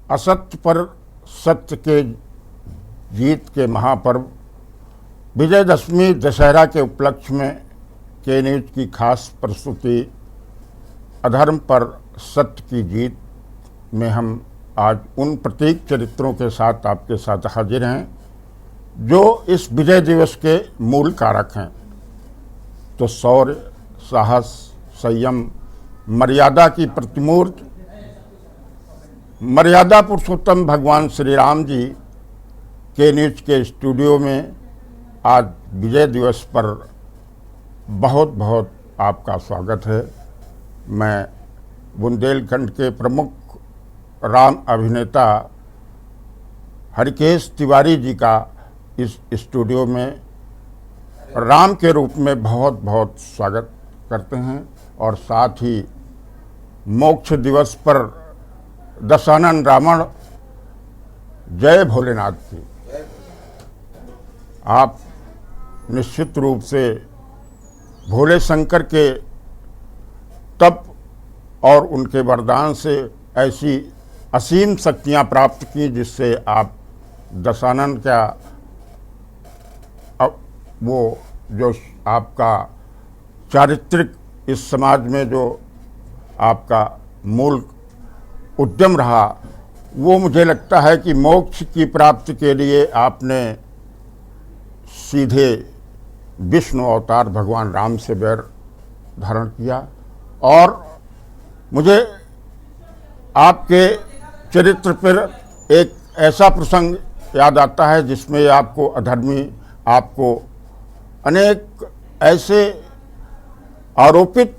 असत्य पर सत्य के जीत के महापर्व विजयदशमी दशहरा के उपलक्ष्य में के न्यूज की खास प्रस्तुति अधर्म पर सत्य की जीत में हम आज उन प्रतीक चरित्रों के साथ आपके साथ हाजिर हैं जो इस विजय दिवस के मूल कारक हैं। तो शौर्य, साहस, संयम, मर्यादा की प्रतिमूर्ति मर्यादा पुरुषोत्तम भगवान श्री राम जी के न्यूज के स्टूडियो में आज विजय दिवस पर बहुत बहुत आपका स्वागत है। मैं बुंदेलखंड के प्रमुख राम अभिनेता हरिकेश तिवारी जी का इस स्टूडियो में राम के रूप में बहुत बहुत स्वागत करते हैं और साथ ही मोक्ष दिवस पर दशानन रावण जय भोलेनाथ की आप निश्चित रूप से भोले शंकर के तप और उनके वरदान से ऐसी असीम शक्तियां प्राप्त की जिससे आप दशानन का वो जो आपका चारित्रिक इस समाज में जो आपका मूल उद्यम रहा वो मुझे लगता है कि मोक्ष की प्राप्ति के लिए आपने सीधे विष्णु अवतार भगवान राम से बैर धारण किया। और मुझे आपके चरित्र पर एक ऐसा प्रसंग याद आता है जिसमें आपको अधर्मी, आपको अनेक ऐसे आरोपित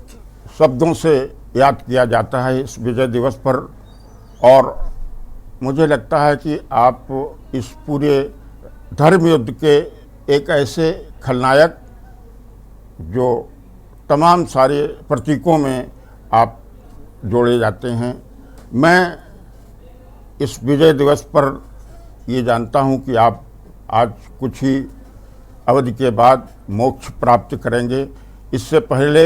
शब्दों से याद किया जाता है इस विजय दिवस पर। और मुझे लगता है कि आप इस पूरे धर्म युद्ध के एक ऐसे खलनायक जो तमाम सारे प्रतीकों में आप जोड़े जाते हैं। मैं इस विजय दिवस पर ये जानता हूं कि आप आज कुछ ही अवधि के बाद मोक्ष प्राप्त करेंगे। इससे पहले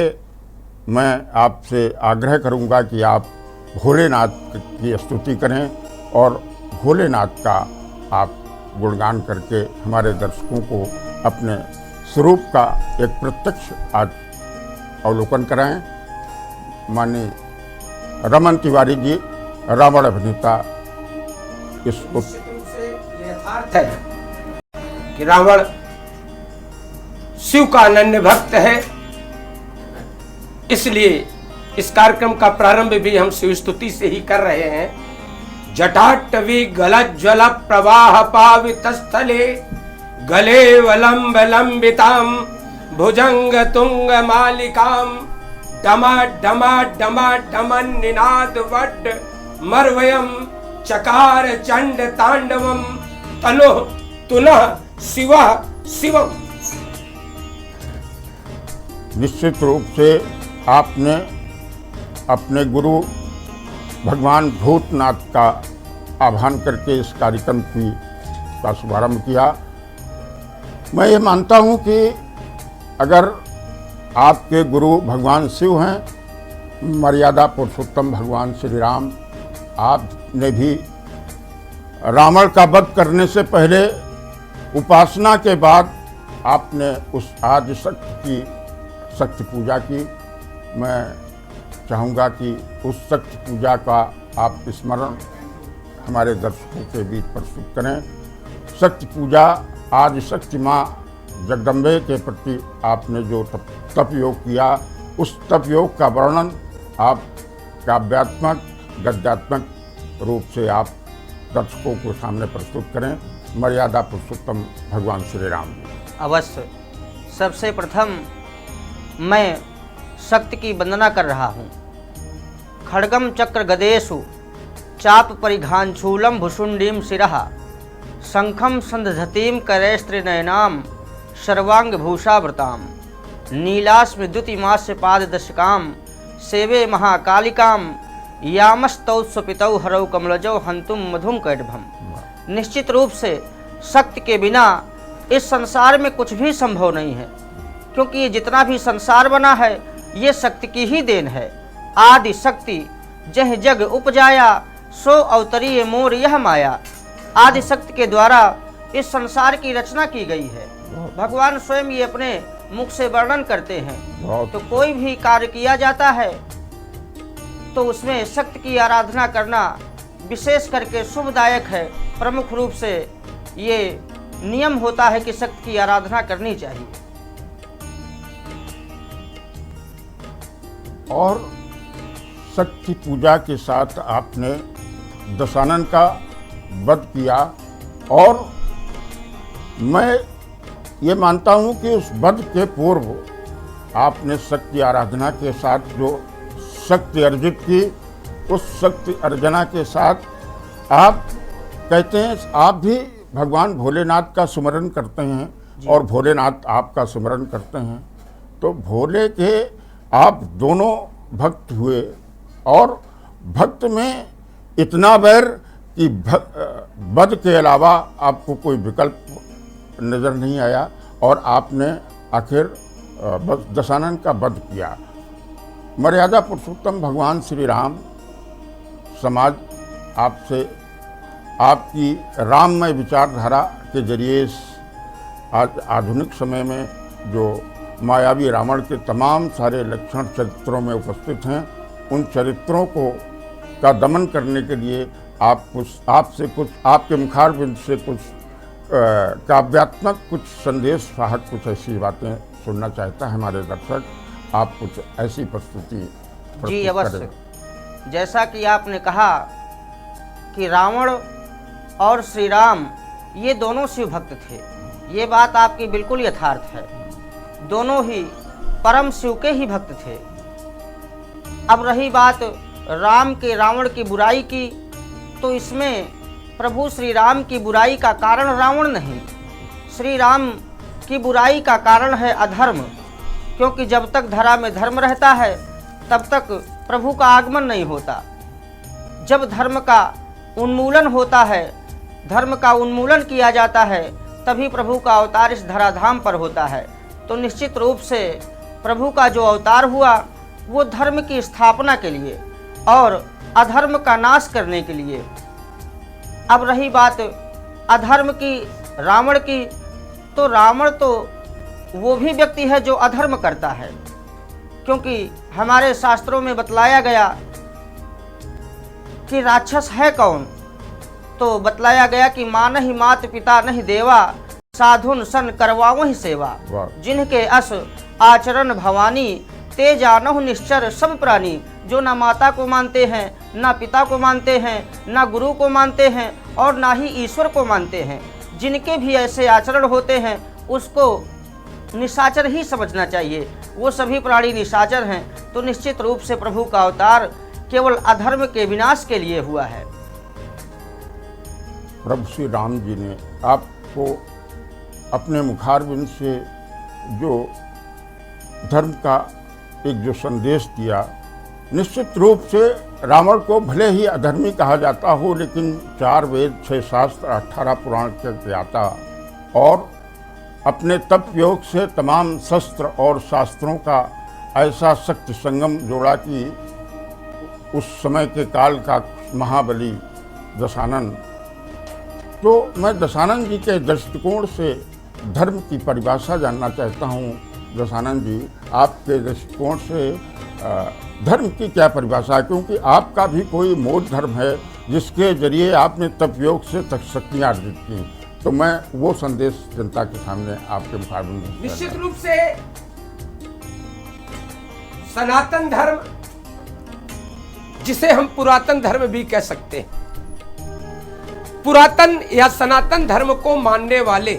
मैं आपसे आग्रह करूंगा कि आप भोलेनाथ की स्तुति करें और भोलेनाथ का आप गुणगान करके हमारे दर्शकों को अपने स्वरूप का एक प्रत्यक्ष आज अवलोकन कराएं। माननीय रमन तिवारी जी, रावण अभिनेता, इस यथार्थ है कि रावण शिव का अनन्य भक्त है, इसलिए इस कार्यक्रम का प्रारंभ भी हम शिव स्तुति से ही कर रहे हैं। जटाटवी गलज्ज्वल प्रवाह पावित स्थले गले वलंब लंबिताम भुजंग तुंग मालिकाम डमा डमा डमा डमन निनाद वड मरवयम चकार चंड तांडवम तनो तुनः शिव शिवम। निश्चित रूप से आपने अपने गुरु भगवान भूतनाथ का आह्वान करके इस कार्यक्रम का शुभारंभ किया। मैं ये मानता हूँ कि अगर आपके गुरु भगवान शिव हैं, मर्यादा पुरुषोत्तम भगवान श्री राम, आपने भी रावण का वध करने से पहले उपासना के बाद आपने उस आदि शक्ति पूजा की। मैं चाहूँगा कि उस शक्ति पूजा का आप स्मरण हमारे दर्शकों के बीच प्रस्तुत करें। शक्ति पूजा आदि शक्ति माँ जगदम्बे के प्रति आपने जो तप योग किया, उस तप योग का वर्णन आप काव्यात्मक गद्यात्मक रूप से आप दर्शकों को सामने प्रस्तुत करें। मर्यादा पुरुषोत्तम भगवान श्री राम। अवश्य। सबसे प्रथम मैं शक्ति की वंदना कर रहा हूँ। खड्गम चक्र गदेषु चाप परिघांचूलम भुषुंडीम शिरः शंखम संदधतीम करैस्त्रिनयनाम सर्वांग भूषावृताम नीलास्मि द्युतिमास्य पाददशकाम सेवे महाकालिकाम यामस्तौ स्वपितौ हरौ कमलजौ हंतुम मधुम कैटभम। निश्चित रूप से शक्ति के बिना इस संसार में कुछ भी संभव नहीं है, क्योंकि ये जितना भी संसार बना है ये शक्ति की ही देन है। आदि शक्ति जह जग उपजाया सो अवतरी मोर यह माया। आदि शक्ति के द्वारा इस संसार की रचना की गई है। भगवान स्वयं ये अपने मुख से वर्णन करते हैं। तो कोई भी कार्य किया जाता है तो उसमें शक्ति की आराधना करना विशेष करके शुभदायक है। प्रमुख रूप से ये नियम होता है कि शक्ति की आराधना करनी चाहिए। और शक्ति पूजा के साथ आपने दशानन का वध किया, और मैं ये मानता हूँ कि उस वध के पूर्व आपने शक्ति आराधना के साथ जो शक्ति अर्जित की, उस शक्ति अर्चना के साथ आप कहते हैं आप भी भगवान भोलेनाथ का स्मरण करते हैं और भोलेनाथ आपका स्मरण करते हैं। तो भोले के आप दोनों भक्त हुए, और भक्त में इतना वैर कि वध के अलावा आपको कोई विकल्प नज़र नहीं आया, और आपने आखिर दशानन का वध किया। मर्यादा पुरुषोत्तम भगवान श्री राम समाज आपसे आपकी राममय विचारधारा के जरिए इस आधुनिक समय में जो मायावी रावण के तमाम सारे लक्षण चरित्रों में उपस्थित हैं, उन चरित्रों को का दमन करने के लिए आपसे कुछ आपके मुखारबिंद से कुछ काव्यात्मक कुछ संदेश वाहक कुछ ऐसी बातें सुनना चाहता है हमारे दर्शक। आप कुछ ऐसी प्रस्तुति जी अवश्य। जैसा कि आपने कहा कि रावण और श्री राम ये दोनों शिव भक्त थे, ये बात आपकी बिल्कुल यथार्थ है। दोनों ही परम शिव के ही भक्त थे। अब रही बात राम के रावण की बुराई की, तो इसमें प्रभु श्री राम की बुराई का कारण रावण नहीं, श्री राम की बुराई का कारण है अधर्म। क्योंकि जब तक धरा में धर्म रहता है तब तक प्रभु का आगमन नहीं होता। जब धर्म का उन्मूलन होता है, धर्म का उन्मूलन किया जाता है, तभी प्रभु का अवतार इस धराधाम पर होता है। तो निश्चित रूप से प्रभु का जो अवतार हुआ वो धर्म की स्थापना के लिए और अधर्म का नाश करने के लिए। अब रही बात अधर्म की, रावण की, तो रावण तो वो भी व्यक्ति है जो अधर्म करता है। क्योंकि हमारे शास्त्रों में बतलाया गया कि राक्षस है कौन, तो बतलाया गया कि मान ही मात पिता नहीं देवा, साधुन सन करवाओ ही सेवा। जिनके अस आचरण भवानी, ते जानहु निश्चर सब प्राणी। जो ना माता को मानते हैं, ना पिता को मानते हैं, ना गुरु को मानते हैं, और ना ही ईश्वर को मानते हैं, जिनके भी ऐसे आचरण होते हैं उसको निशाचर ही समझना चाहिए। वो सभी प्राणी निशाचर हैं। तो निश्चित रूप से प्रभु का अवतार केवल अधर्म के विनाश के लिए हुआ है। प्रभु श्री राम जी ने आपको अपने मुखारबिंद से जो धर्म का एक जो संदेश दिया, निश्चित रूप से रावण को भले ही अधर्मी कहा जाता हो, लेकिन 4 वेद 6 शास्त्र 18 पुराण के ज्ञाता और अपने तप योग से तमाम शस्त्र और शास्त्रों का ऐसा शक्ति संगम जोड़ा कि उस समय के काल का महाबली दशानन। तो मैं दशानन जी के दृष्टिकोण से धर्म की परिभाषा जानना चाहता हूँ। दशानन जी, आपके दृष्टिकोण से धर्म की क्या परिभाषा है? क्योंकि आपका भी कोई मूल धर्म है जिसके जरिए आपने तप योग से शक्तियाँ अर्जित की। तो मैं वो संदेश जनता के सामने आपके मुखाबिन निश्चित रूप से सनातन धर्म, जिसे हम पुरातन धर्म भी कह सकते हैं, पुरातन या सनातन धर्म को मानने वाले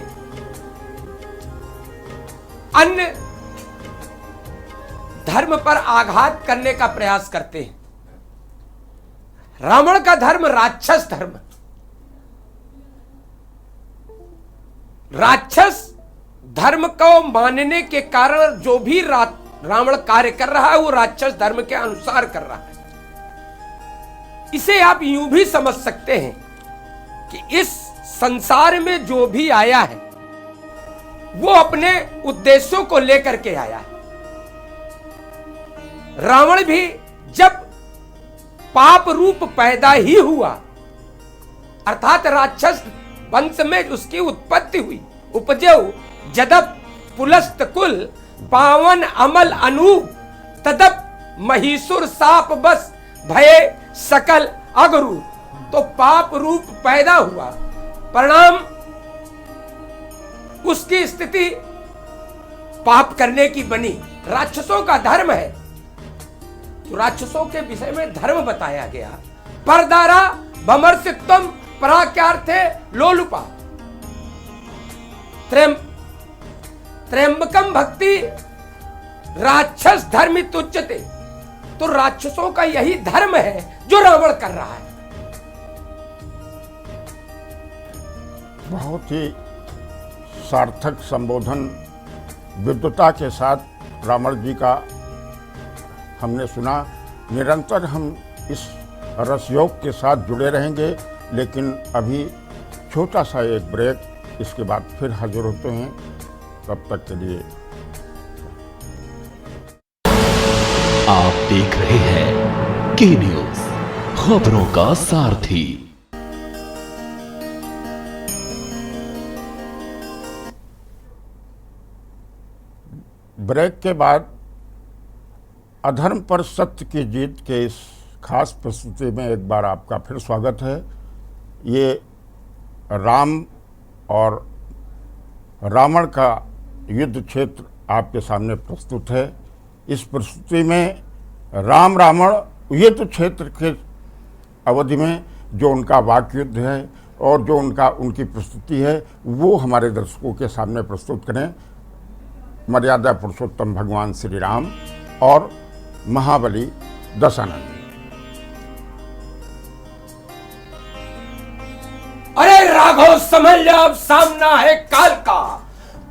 अन्य धर्म पर आघात करने का प्रयास करते हैं। रावण का धर्म राक्षस धर्म, राक्षस धर्म को मानने के कारण जो भी रावण कार्य कर रहा है वो राक्षस धर्म के अनुसार कर रहा है। इसे आप यूं भी समझ सकते हैं कि इस संसार में जो भी आया है वो अपने उद्देश्यों को लेकर के आया है। रावण भी जब पाप रूप पैदा ही हुआ, अर्थात राक्षस वंश में उसकी उत्पत्ति हुई। उपजव जदप पुलस्त कुल पावन अमल अनूप तदप महिषुर साप बस भये सकल अगरू। तो पाप रूप पैदा हुआ, परिणाम उसकी स्थिति पाप करने की बनी। राक्षसों का धर्म है, तो राक्षसों के विषय में धर्म बताया गया। परदारा भमर्षित्वम पराक्यार्थे लोलुपा त्र्यंबकम भक्ति राक्षस धर्म तुच्यते। तो राक्षसों का यही धर्म है जो रावण कर रहा है। बहुत ही सार्थक संबोधन विद्वता के साथ रावण जी का हमने सुना। निरंतर हम इस रसयोग के साथ जुड़े रहेंगे, लेकिन अभी छोटा सा एक ब्रेक, इसके बाद फिर हाजिर होते हैं। तब तक के लिए आप देख रहे हैं के न्यूज, खबरों का सारथी। ब्रेक के बाद अधर्म पर सत्य की जीत के इस खास प्रस्तुति में एक बार आपका फिर स्वागत है। ये राम और रावण का युद्ध क्षेत्र आपके सामने प्रस्तुत है। इस प्रस्तुति में राम रावण युद्ध क्षेत्र के अवधि में जो उनका वाक्य युद्ध है और जो उनकी प्रस्तुति है, वो हमारे दर्शकों के सामने प्रस्तुत करें। मर्यादा पुरुषोत्तम भगवान श्री राम और महाबली दशानन। अरे राघव समझ लो, अब सामना है काल का,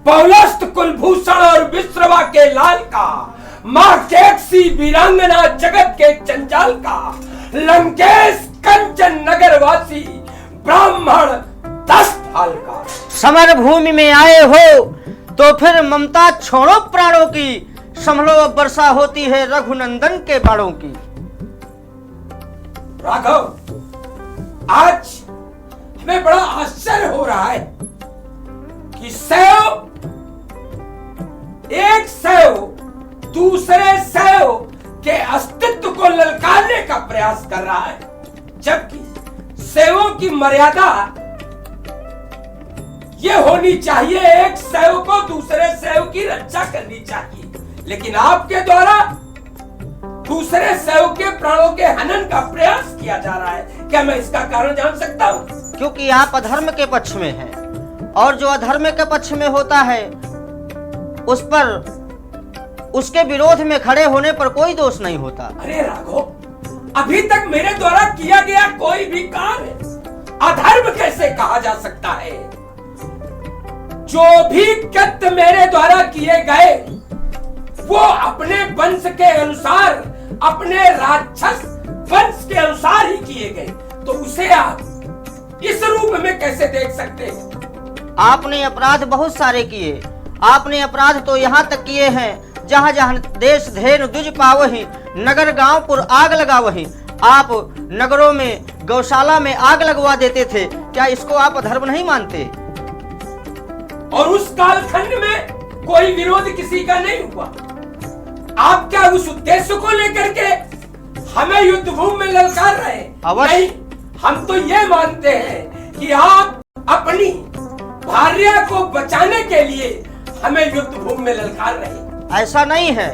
पौलस्त कुलभूषण और विश्रवा के लाल का, मां केकसी वीरांगना जगत के जंजाल का, लंकेश कंचन नगर वासी ब्राह्मण 10 साल का। समर भूमि में आए हो तो फिर ममता छोड़ो प्राणों की, संभलो अब वर्षा होती है रघुनंदन के बाणों की। राघव, आज हमें बड़ा आश्चर्य हो रहा है कि एक सैव दूसरे सैव के अस्तित्व को ललकारने का प्रयास कर रहा है, जबकि सैवों की मर्यादा ये होनी चाहिए, एक सैव को दूसरे सैव की रक्षा करनी चाहिए। लेकिन आपके द्वारा दूसरे सैव के प्राणों के हनन का प्रयास किया जा रहा है। क्या मैं इसका कारण जान सकता हूं? क्योंकि आप अधर्म के पक्ष में हैं, और जो अधर्म के पक्ष में होता है उस पर उसके विरोध में खड़े होने पर कोई दोष नहीं होता। अरे राघव, अभी तक मेरे द्वारा किया गया कोई भी कार्य अधर्म कैसे कहा जा सकता है? जो भी कृत्य मेरे द्वारा किए गए वो अपने वंश के अनुसार, अपने राक्षस वंश के अनुसार ही किए गए, तो उसे आप इस रूप में कैसे देख सकते हैं? आपने अपराध बहुत सारे किए। आपने अपराध तो यहाँ तक किए हैं जहाँ जहाँ देश धेनु दुज पावही, नगर गांव पुर आग लगावही। आप नगरों में, गौशाला में आग लगवा देते थे। क्या इसको आप अधर्म नहीं मानते? और उस कालखंड में कोई विरोध किसी का नहीं हुआ। आप क्या उस उद्देश्य को लेकर के हमें युद्ध भूमि में ललकार रहे? नहीं, हम तो ये मानते हैं कि आप अपनी भार्या को बचाने के लिए हमें युद्ध भूमि में ललकार रहे। ऐसा नहीं है।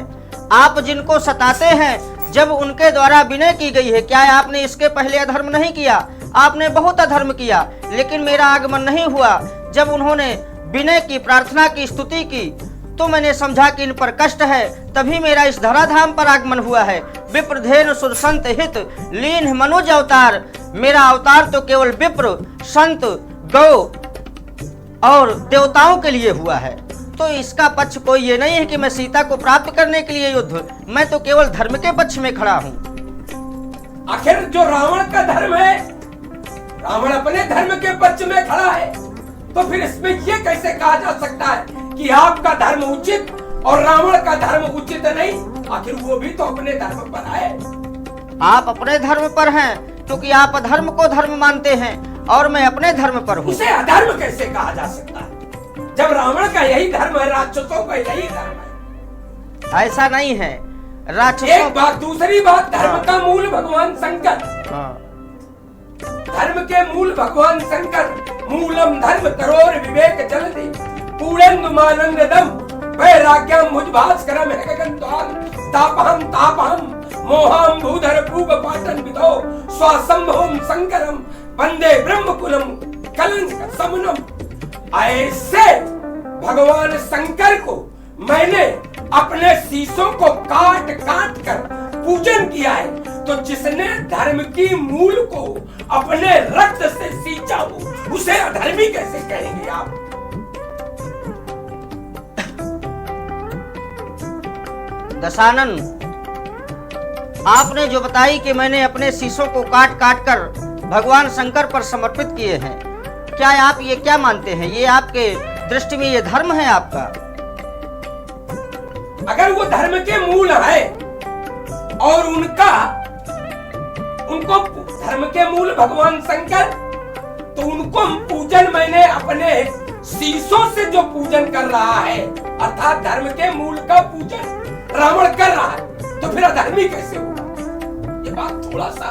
आप जिनको सताते हैं, जब उनके द्वारा विनय की गई है, क्या आपने इसके पहले अधर्म नहीं किया? आपने बहुत अधर्म किया, लेकिन मेरा आगमन नहीं हुआ। जब उन्होंने विनय की, प्रार्थना की, स्तुति की, तो मैंने समझा कि इन पर कष्ट है, तभी मेरा इस धराधाम पर आगमन हुआ है। विप्र धेनु सुर संत हित लीन मनुज अवतार। मेरा अवतार तो केवल विप्र, संत, गौ और देवताओं के लिए हुआ है। तो इसका पक्ष कोई ये नहीं है कि मैं सीता को प्राप्त करने के लिए युद्ध, मैं तो केवल धर्म के पक्ष में खड़ा हूँ। आखिर जो रावण का धर्म है, रावण अपने धर्म के पक्ष में खड़ा है, तो फिर इसमें ये कैसे कहा जा सकता है कि आपका धर्म उचित और रावण का धर्म उचित नहीं? आखिर वो भी तो अपने धर्म पर आए। आप अपने धर्म पर हैं क्योंकि आप अधर्म को धर्म मानते हैं और मैं अपने धर्म पर हूँ। उसे अधर्म कैसे कहा जा सकता है जब रावण का यही धर्म है, राक्षसों का यही धर्म है? ऐसा नहीं है। राक्षसों एक बात, दूसरी बात, धर्म का मूल भगवान शंकर। हाँ। धर्म के मूल भगवान शंकर, मूलम धर्म तरोर विवेक जलति पूर्णेन्दु मानंदम वैराग्यम भुजभास्करम है गगनद्वार तापहम तापहम मोहम भूधर भूग पाटन विदो स्वासंभवम शंकरम वंदे ब्रह्मकुलम कलंक समनम। ऐसे भगवान शंकर को मैंने अपने शीशों को काट काट कर पूजन किया है, तो जिसने धर्म की मूल को अपने रक्त से सींचा हो उसे अधर्मी कैसे कहेंगे आप? दशानन, आपने जो बताई कि मैंने अपने शीशों को काट काट कर भगवान शंकर पर समर्पित किए हैं, क्या आप ये क्या मानते हैं? ये आपके दृष्टि में ये धर्म है आपका? अगर वो धर्म के मूल है और उनको धर्म के मूल भगवान शंकर, तो उनको पूजन मैंने अपने शीशों से जो पूजन कर रहा है, अर्थात धर्म के मूल का पूजन रावण कर रहा है, तो फिर अधर्मी कैसे होगा? ये बात थोड़ा सा,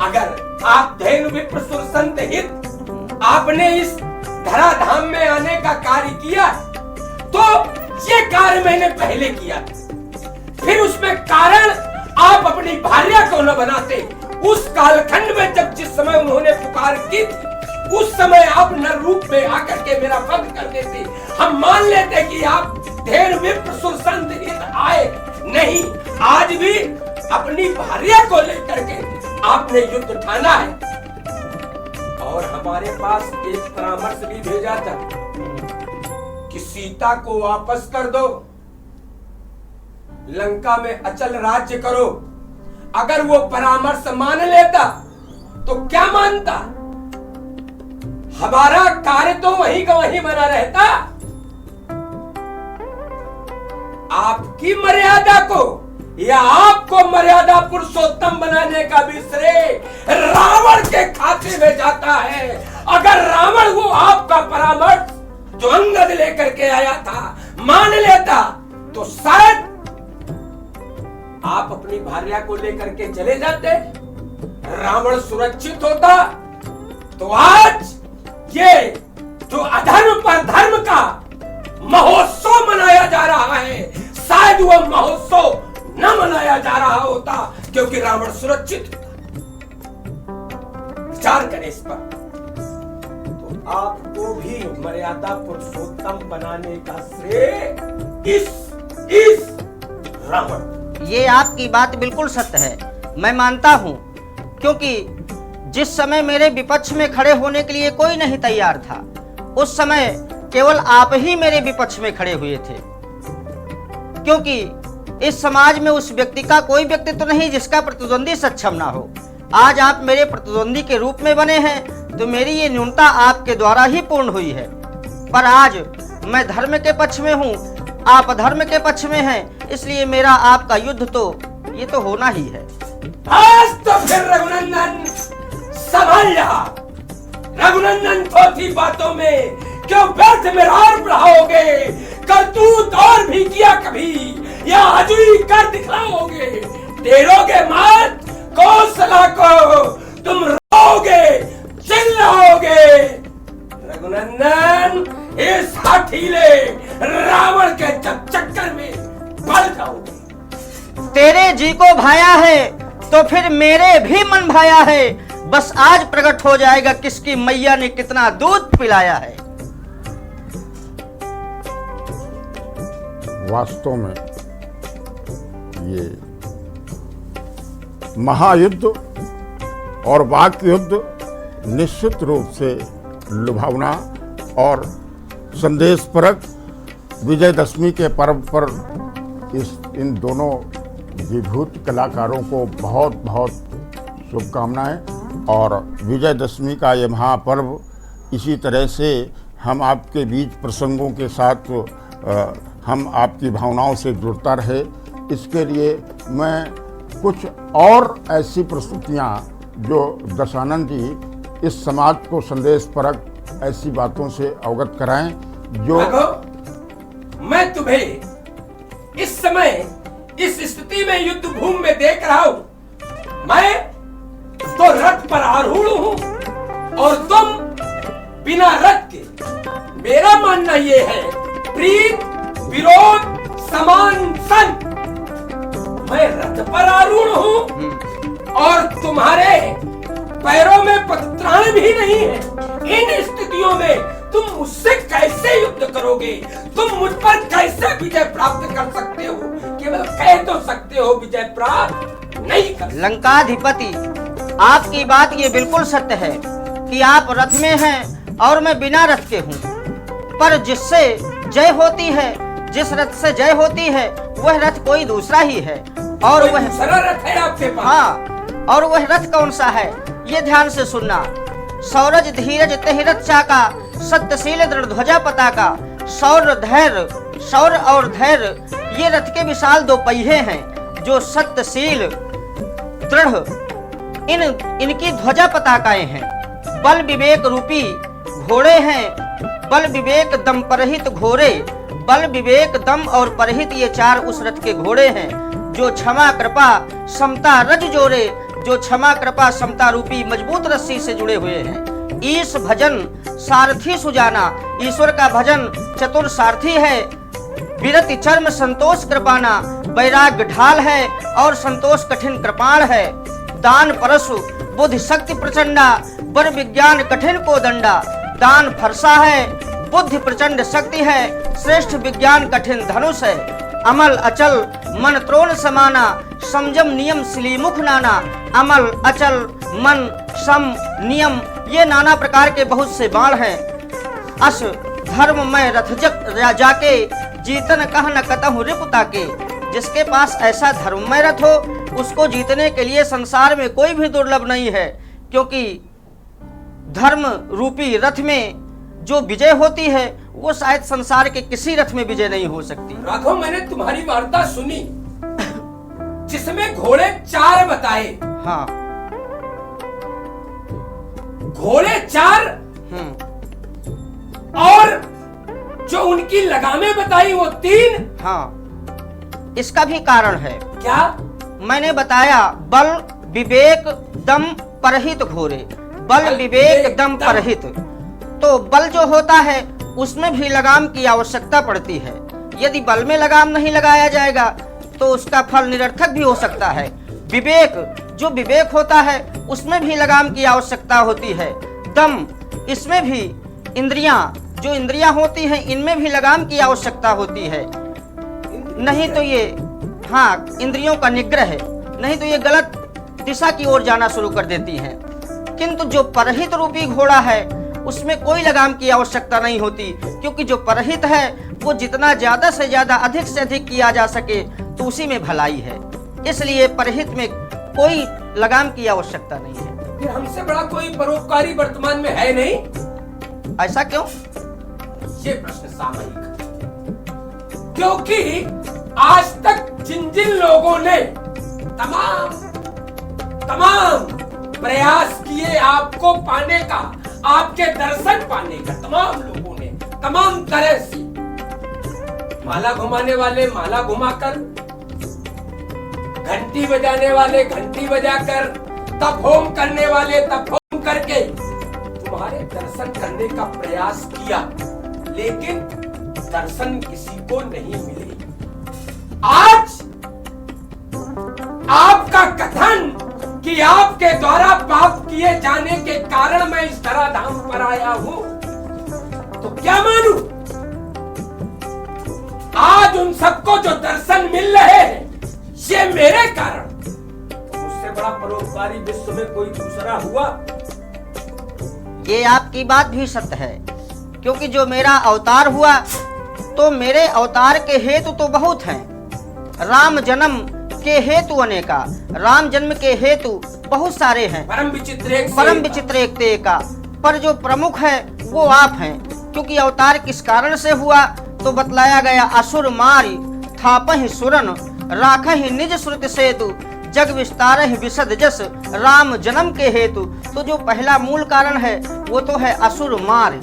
अगर आप धेनु विप्र सुर संत हित आपने इस धराधाम में आने का कार्य किया, तो ये कार्य मैंने पहले किया था। फिर उसमें कारण आप अपनी भार्या को न बनाते। उस कालखंड में जब जिस समय उन्होंने पुकार की थी, उस समय आप न रूप में आकर के मेरा वध कर देते, हम मान लेते कि आप धेनु विप्र सुर संत हित आए। नहीं, आज भी अपनी भार्या को लेकर के आपने युद्ध ठाना है। और हमारे पास एक परामर्श भी भेजा था कि सीता को वापस कर दो, लंका में अचल राज्य करो। अगर वो परामर्श मान लेता तो क्या मानता, हमारा कार्य तो वहीं का वहीं बना रहता। आपकी मर्यादा को या आपको मर्यादा पुरुषोत्तम बनाने का भी श्रेय रावण के खाते में जाता है। अगर रावण वो आपका परामर्श जो अंगद लेकर के आया था मान लेता, तो शायद आप अपनी भार्या को लेकर के चले जाते, रावण सुरक्षित होता। तो आज ये जो अधर्म पर धर्म का महोत्सव मनाया जा रहा है, शायद वह महोत्सव न मनाया जा रहा होता, क्योंकि रावण सुरक्षित होता। विचार करें इस पर। तो आपको भी मर्यादा पुरुषोत्तम बनाने का श्रेय इस रावण। ये आपकी बात बिल्कुल सत्य है, मैं मानता हूँ, क्योंकि जिस समय मेरे विपक्ष में खड़े होने के लिए कोई नहीं तैयार था, उस समय केवल आप ही मेरे विपक्ष में खड़े हुए थे। क्योंकि इस समाज में उस व्यक्ति का कोई व्यक्ति तो नहीं जिसका प्रतिद्वंदी सक्षम ना हो। आज आप मेरे प्रतिद्वंदी के रूप में बने हैं, तो मेरी ये न्यूनता आपके द्वारा ही पूर्ण हुई है। पर आज मैं धर्म के पक्ष में हूँ, आप अधर्म के पक्ष में हैं, इसलिए मेरा आपका युद्ध तो ये तो होना ही है। आज तो फिर रघुनंदन संभल जा। रघुनंदन थोथी बातों में क्यों व्यर्थ में और बढ़ाओगे? करतूत और भी किया कभी, या अजुई कर दिखलाओगे? टेरोगे मत कौशला को, तुम रोगे चिल्लाओगे। रघुनंदन इस हठीले रावण के चक्कर में पड़ जाओगे। तेरे जी को भाया है तो फिर मेरे भी मन भाया है। बस आज प्रकट हो जाएगा किसकी मैया ने कितना दूध पिलाया है। वास्तव में ये महायुद्ध और वाक्य युद्ध निश्चित रूप से लुभावना और संदेशपरक विजयदशमी के पर्व पर इन दोनों विभूत कलाकारों को बहुत बहुत शुभकामनाएं। और विजयदशमी का ये महापर्व इसी तरह से हम आपके बीच प्रसंगों के साथ हम आपकी भावनाओं से जुड़ता रहे, इसके लिए मैं कुछ और ऐसी प्रस्तुतियाँ जो दशानंद जी इस समाज को संदेशपरक ऐसी बातों से अवगत कराएं जो मैं तुम्हें इस समय इस स्थिति में युद्ध भूमि में देख रहा हूं। मैं तो रथ पर आरूढ़ हूं और तुम बिना रथ के। मेरा मानना यह है प्रीत विरोध समान सन। मैं रथ पर आरूढ़ हूं और तुम्हारे पैरों में पत्राण भी नहीं है। इन स्थितियों में तुम मुझसे कैसे युद्ध करोगे? तुम मुझ पर कैसे विजय प्राप्त कर सकते हो? केवल कह तो सकते हो, विजय प्राप्त नहीं कर। लंकाधिपति, आपकी बात ये बिल्कुल सत्य है कि आप रथ में हैं और मैं बिना रथ के हूँ, पर जिससे जय होती है, जिस रथ से जय होती है, वह रथ कोई दूसरा ही है। और वह दूसरा रथ है आपके पास? हाँ, और वह रथ कौन सा है ये ध्यान से सुनना। सौरज धीरज तहिरथ चाका, सत्यशील दृढ़ ध्वजा पताका। शौर्य और धैर्य ये रथ के विशाल दो पहिए हैं जो सत्यशील दृढ़ इनकी ध्वजा पताकाएं हैं। बल विवेक रूपी घोड़े हैं, बल विवेक दम परहित घोड़े। बल विवेक दम और परहित ये चार उस रथ के घोड़े हैं जो क्षमा कृपा समता रज जोड़े, जो क्षमा कृपा समता रूपी मजबूत रस्सी से जुड़े हुए हैं। ईश भजन सारथी सुजाना, ईश्वर का भजन चतुर सारथी है। विरति चर्म संतोष कृपाना, वैराग्य ढाल है और संतोष कठिन कृपाण है। दान परशु बुद्धि शक्ति प्रचंडा, बर विज्ञान कठिन को दंडा। दान फरसा है, बुद्धि प्रचंड शक्ति है, श्रेष्ठ विज्ञान कठिन धनुष है। अमल अचल मन त्रोण समाना, संयम नियम सिलीमुख नाना। अमल अचल मन सम नियम ये नाना प्रकार के बहुत से बाण हैं। अस धर्म में रथ जाके, जीतन कह न कतहु रिपुता के। जिसके पास ऐसा धर्ममय रथ हो उसको जीतने के लिए संसार में कोई भी दुर्लभ नहीं है, क्योंकि धर्म रूपी रथ में जो विजय होती है वो शायद संसार के किसी रथ में विजय नहीं हो सकती। राघव, मैंने तुम्हारी वार्ता सुनी जिसमें घोड़े 4 बताए। हाँ, घोड़े 4 और जो उनकी लगामें बताई वो 3। हाँ, इसका भी कारण है। क्या? मैंने बताया बल विवेक दम परहित घोड़े। बल विवेक दम परहित, तो बल जो होता है उसमें भी लगाम की आवश्यकता पड़ती है। यदि बल में लगाम नहीं लगाया जाएगा तो उसका फल निरर्थक भी हो सकता है। विवेक, जो विवेक होता है उसमें भी लगाम की आवश्यकता होती है। दम, इसमें भी इंद्रियां, जो इंद्रियां होती हैं इनमें भी लगाम की आवश्यकता होती है। नहीं तो ये, हाँ, इंद्रियों का निग्रह है, नहीं तो ये गलत दिशा की ओर जाना शुरू कर देती हैं। किंतु जो परहित रूपी घोड़ा है उसमें कोई लगाम की आवश्यकता नहीं होती, क्योंकि जो परहित है वो जितना ज्यादा से ज्यादा अधिक से अधिक किया जा सके तो उसी में भलाई है। इसलिए परहित में कोई लगाम की आवश्यकता नहीं है। फिर हमसे बड़ा कोई परोपकारी वर्तमान में है नहीं? ऐसा क्यों? ये प्रश्न सामयिक है, क्योंकि आज तक जिन जिन लोगों ने तमाम प्रयास किए आपको पाने का, आपके दर्शन पाने का, तमाम लोगों ने तमाम तरह से माला घुमाने वाले माला घुमाकर, घंटी बजाने वाले घंटी बजाकर, तप होम करने वाले तप होम करके तुम्हारे दर्शन करने का प्रयास किया, लेकिन दर्शन किसी को नहीं मिले। आज आपका कथन कि आपके द्वारा पाप किए जाने के कारण मैं इस धराधाम पर आया हूं, तो क्या मानूं? आज उन सबको जो दर्शन मिल रहे हैं ये मेरे कारण। उससे बड़ा परोपकारी विश्व में कोई दूसरा हुआ? ये आपकी बात भी सत्य है, क्योंकि जो मेरा अवतार हुआ तो मेरे अवतार के हेतु तो बहुत हैं। राम जन्म के हेतु अनेका, राम जन्म के हेतु बहुत सारे हैं। परम विचित्र एक ते का, पर जो प्रमुख है वो आप हैं। क्योंकि अवतार किस कारण से हुआ तो बतलाया गया। असुर मारी थापहि सुरन, राखहि निज श्रुति सेतु, जग विस्तारहि विशद जस राम जन्म के हेतु। तो जो पहला मूल कारण है वो तो है असुर मार,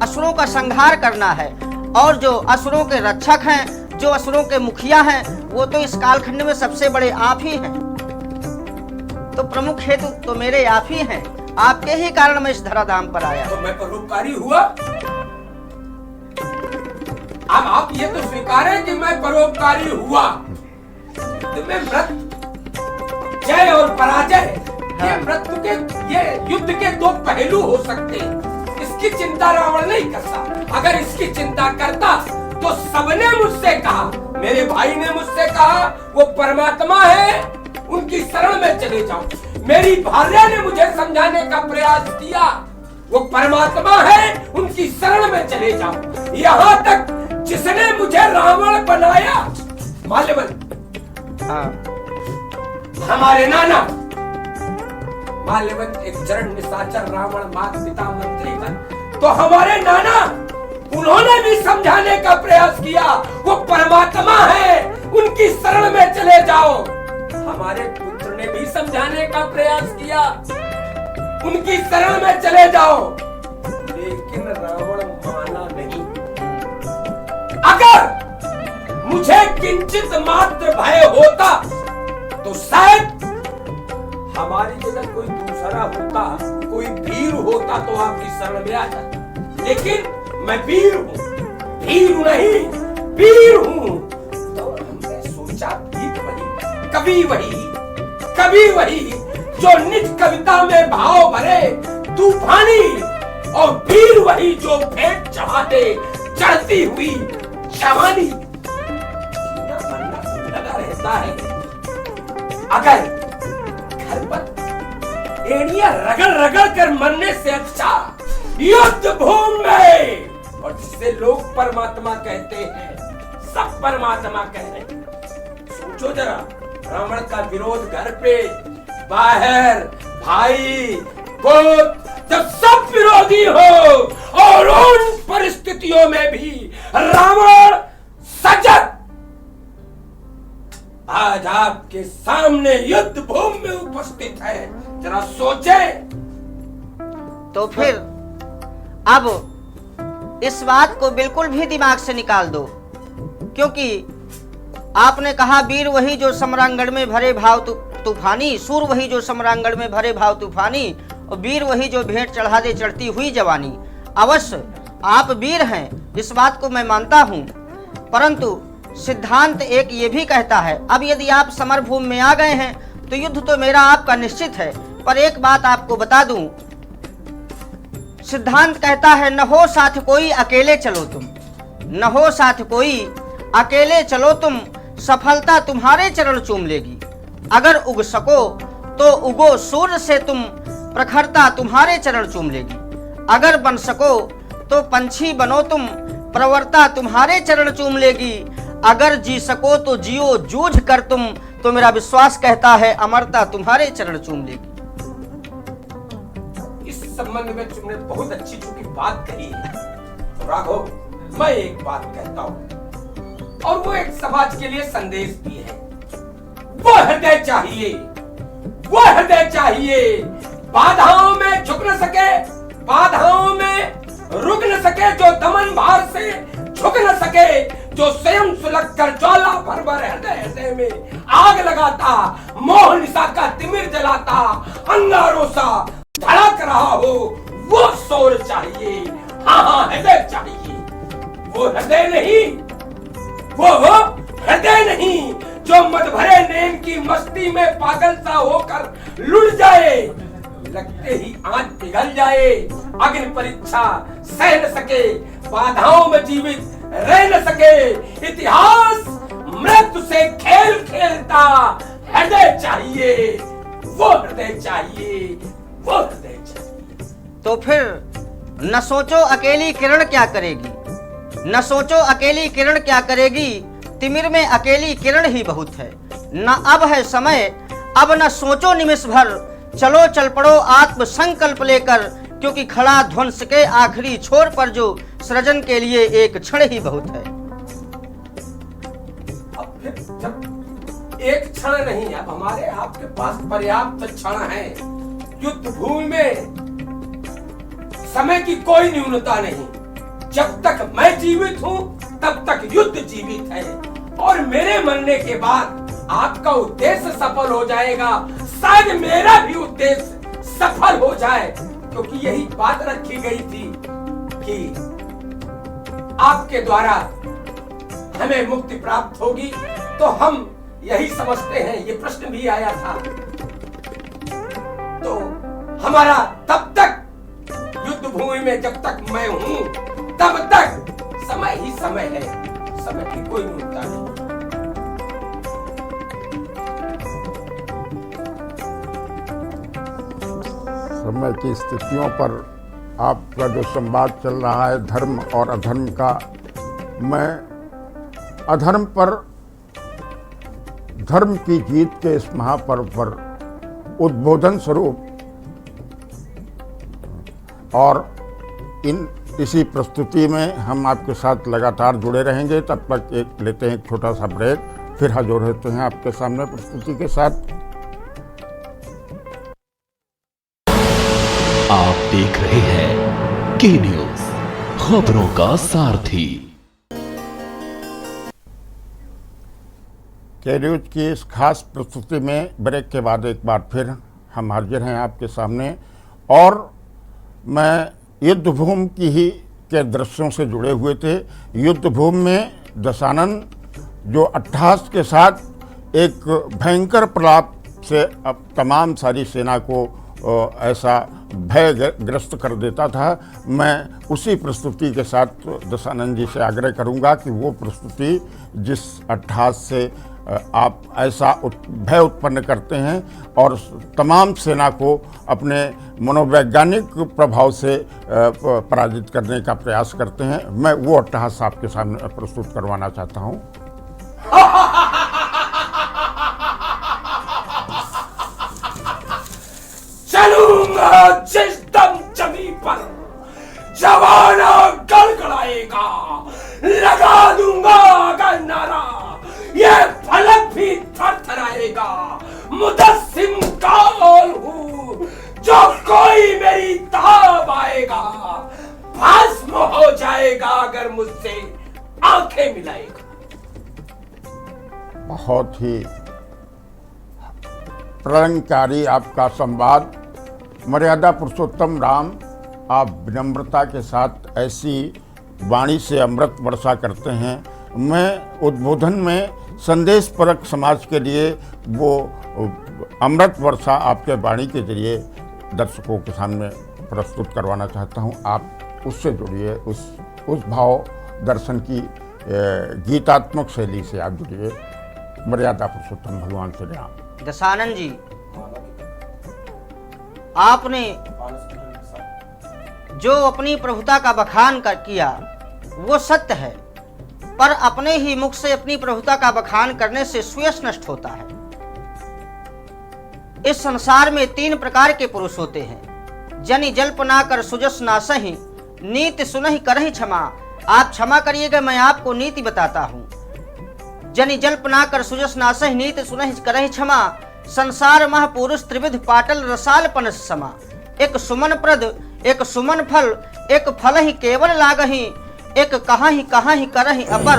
असुरों का संहार करना है। और जो असुरों के रक्षक हैं, जो असुरों के मुखिया हैं, वो तो इस कालखंड में सबसे बड़े आप ही हैं। तो प्रमुख हेतु तो मेरे आप ही हैं, आपके ही कारण मैं इस धराधाम पर आया। तो मैं परोपकारी हुआ। अब आप ये तो स्वीकारें कि मैं परोपकारी हुआ। तो मैं व्रत जय और पराजय, ये व्रत के, ये युद्ध के दो पहलू हो सकते हैं। इसकी चिंता रावण नहीं करता। अगर इसकी चिंता करता तो सबने मुझसे कहा, मेरे भाई ने मुझसे कहा वो परमात्मा है, उनकी शरण में चले जाओ। मेरी भार्या ने मुझे समझाने का प्रयास किया, वो परमात्मा है, उनकी शरण में चले जाओ। यहाँ तक जिसने मुझे रावण बनाया, माल्यवन, हमारे नाना माल्यवन एक जड़ निशाचर रावण माता पिता मंत्री बन, तो हमारे नाना उन्होंने भी समझाने का प्रयास किया, वो परमात्मा है, उनकी शरण में चले जाओ। हमारे पुत्र ने भी समझाने का प्रयास किया, उनकी शरण में चले जाओ, लेकिन रावण माना नहीं। अगर मुझे किंचित मात्र भय होता तो शायद हमारी जगह कोई दूसरा होता, कोई वीर होता तो आपकी शरण में आ जाता। लेकिन मैं वीर हूं, भीरू नहीं, वीर हूं। तो हमने सोचा ठीक वही, कवि वही जो निज कविता में भाव भरे तूफानी, और वीर वही जो भेंट चढ़ाते चढ़ती हुई जवानी। लगा रहता है। अगर घर पर एड़ियां रगड़ रगड़ कर मरने से अच्छा युद्ध भूमि में, और जिसे लोग परमात्मा कहते हैं, सब परमात्मा कह रहे हैं। सोचो जरा, रावण का विरोध घर पे, बाहर, भाई, गोद, जब सब विरोधी हो, और उन परिस्थितियों में भी रावण सजग आज आपके सामने युद्ध भूमि में उपस्थित है, जरा सोचे। तो फिर अब इस बात को बिल्कुल भी दिमाग से निकाल दो, क्योंकि आपने कहा वीर वही जो सम्रांगण में भरे भाव तूफानी, सूर वही जो सम्रांगण में भरे भाव तूफानी, और वीर वही जो भेंट चढ़ा दे चढ़ती हुई जवानी। अवश्य आप वीर हैं, इस बात को मैं मानता हूं, परंतु सिद्धांत एक ये भी कहता है, अब यदि आप समरभूमि में आ गए हैं तो युद्ध तो मेरा आपका निश्चित है। पर एक बात आपको बता दूं, सिद्धांत कहता है न हो साथ कोई अकेले चलो तुम, न हो साथ कोई अकेले चलो तुम, सफलता तुम्हारे चरण चूम लेगी। अगर उग सको तो उगो सूर्य से तुम, प्रखरता तुम्हारे चरण चूम लेगी। अगर बन सको तो पंछी बनो तुम, प्रवरता तुम्हारे चरण चूम लेगी। अगर जी सको तो जियो जूझ कर तुम, तो मेरा विश्वास कहता है अमरता तुम्हारे चरण चूम लेगी। इस संबंध में तुमने बहुत अच्छी चूंकि बात कही है, तो राघव मैं एक बात कहता हूं, और वो एक समाज के लिए संदेश भी है। वो हृदय चाहिए, वो हृदय चाहिए, बाधाओं में झुक न सके, बाधाओं में रुक न सके, जो दमन भार से झुक न सके, जो स्वयं सुलग कर ज्वाला भर भर हृदय में आग लगाता, मोह निशा का तिमिर जलाता, अंगारों सा धड़क रहा हो, वो शोर चाहिए। हाँ, हृदय चाहिए। वो हृदय नहीं, वो हृदय नहीं जो मद भरे नैन की मस्ती में पागल सा होकर लुढ़ जाए, लगते ही आंच पिघल जाए, अग्नि परीक्षा सह न सके, बाधाओं में जीवित रह न सके, इतिहास मृत्यु से खेल खेलता हृदय चाहिए, वो हृदय चाहिए, वो हृदय चाहिए। तो फिर न सोचो अकेली किरण क्या करेगी, न सोचो अकेली किरण क्या करेगी, तिमिर में अकेली किरण ही बहुत है। न अब है समय, अब न सोचो निमिष भर, चलो चल पड़ो आत्म संकल्प लेकर, क्योंकि खड़ा ध्वंस के आखिरी छोर पर जो सृजन के लिए एक क्षण ही बहुत है। अब फिर जब एक क्षण नहीं, अब हमारे आपके पास पर्याप्त क्षण है। युद्ध भूमि में समय की कोई न्यूनता नहीं। जब तक मैं जीवित हूं तब तक युद्ध जीवित है, और मेरे मरने के बाद आपका उद्देश्य सफल हो जाएगा। शायद मेरा भी उद्देश्य सफल हो जाए, क्योंकि यही बात रखी गई थी कि आपके द्वारा हमें मुक्ति प्राप्त होगी। तो हम यही समझते हैं, ये प्रश्न भी आया था। तो हमारा तब तक युद्ध भूमि में जब तक मैं हूं तब तक समय ही समय है, समय की कोई न्यूनता नहीं। समय की स्थितियों पर आपका जो संवाद चल रहा है धर्म और अधर्म का, मैं अधर्म पर धर्म की जीत के इस महापर्व पर उद्बोधन स्वरूप और इसी प्रस्तुति में हम आपके साथ लगातार जुड़े रहेंगे। तब तक एक लेते हैं एक छोटा सा ब्रेक, फिर हाजिर होते हैं आपके सामने प्रस्तुति के साथ। आप देख रहे हैं के न्यूज, खबरों का सारथी। के न्यूज की इस खास प्रस्तुति में ब्रेक के बाद एक बार फिर हम हाजिर हैं आपके सामने, और मैं युद्ध भूमि की ही के दृश्यों से जुड़े हुए थे। युद्ध भूमि में दशानन जो अट्टहास के साथ एक भयंकर प्रलाप से अब तमाम सारी सेना को ऐसा भयग्रस्त कर देता था। मैं उसी प्रस्तुति के साथ दशानंद जी से आग्रह करूंगा कि वो प्रस्तुति जिस अट्टहास से आप ऐसा भय उत्पन्न करते हैं और तमाम सेना को अपने मनोवैज्ञानिक प्रभाव से पराजित करने का प्रयास करते हैं, मैं वो अट्टहास आपके सामने प्रस्तुत करवाना चाहता हूँ। चलूंगा जिस दम जमी पर, जवाना गड़गड़ाएगा, लगा दूंगा अगर नारा, ये फलक भी थरथराएगा। मुदस्सिम काल हूँ, जो कोई मेरी ताब आएगा, भस्म हो जाएगा अगर मुझसे आंखें मिलाएगा। बहुत ही प्रलंकारी आपका संवाद। मर्यादा पुरुषोत्तम राम, आप विनम्रता के साथ ऐसी वाणी से अमृत वर्षा करते हैं। मैं उद्बोधन में संदेश परक समाज के लिए वो अमृत वर्षा आपके वाणी के जरिए दर्शकों के सामने प्रस्तुत करवाना चाहता हूँ। आप उससे जुड़िए, उस भाव दर्शन की गीतात्मक शैली से आप जुड़िए। मर्यादा पुरुषोत्तम भगवान श्री राम। दशानन जी, आपने जो अपनी प्रभुता का बखान किया वो सत्य है, पर अपने ही मुख से अपनी प्रभुता का बखान करने से सुयश नष्ट होता है। इस संसार में 3 प्रकार के पुरुष होते हैं। जनि जल्प ना कर सुजस ना सही, नीति सुनहि करहि क्षमा। आप क्षमा करिएगा, मैं आपको नीति बताता हूँ। जनि जल्प ना कर सुजस ना सही, नीति सुनहि करहि क्षमा। संसार मह पुरुष त्रिविध पाटल रसाल पनस समा। एक सुमन प्रद, एक सुमन फल, एक फल ही केवल लागही। एक कहाही करहि अपर,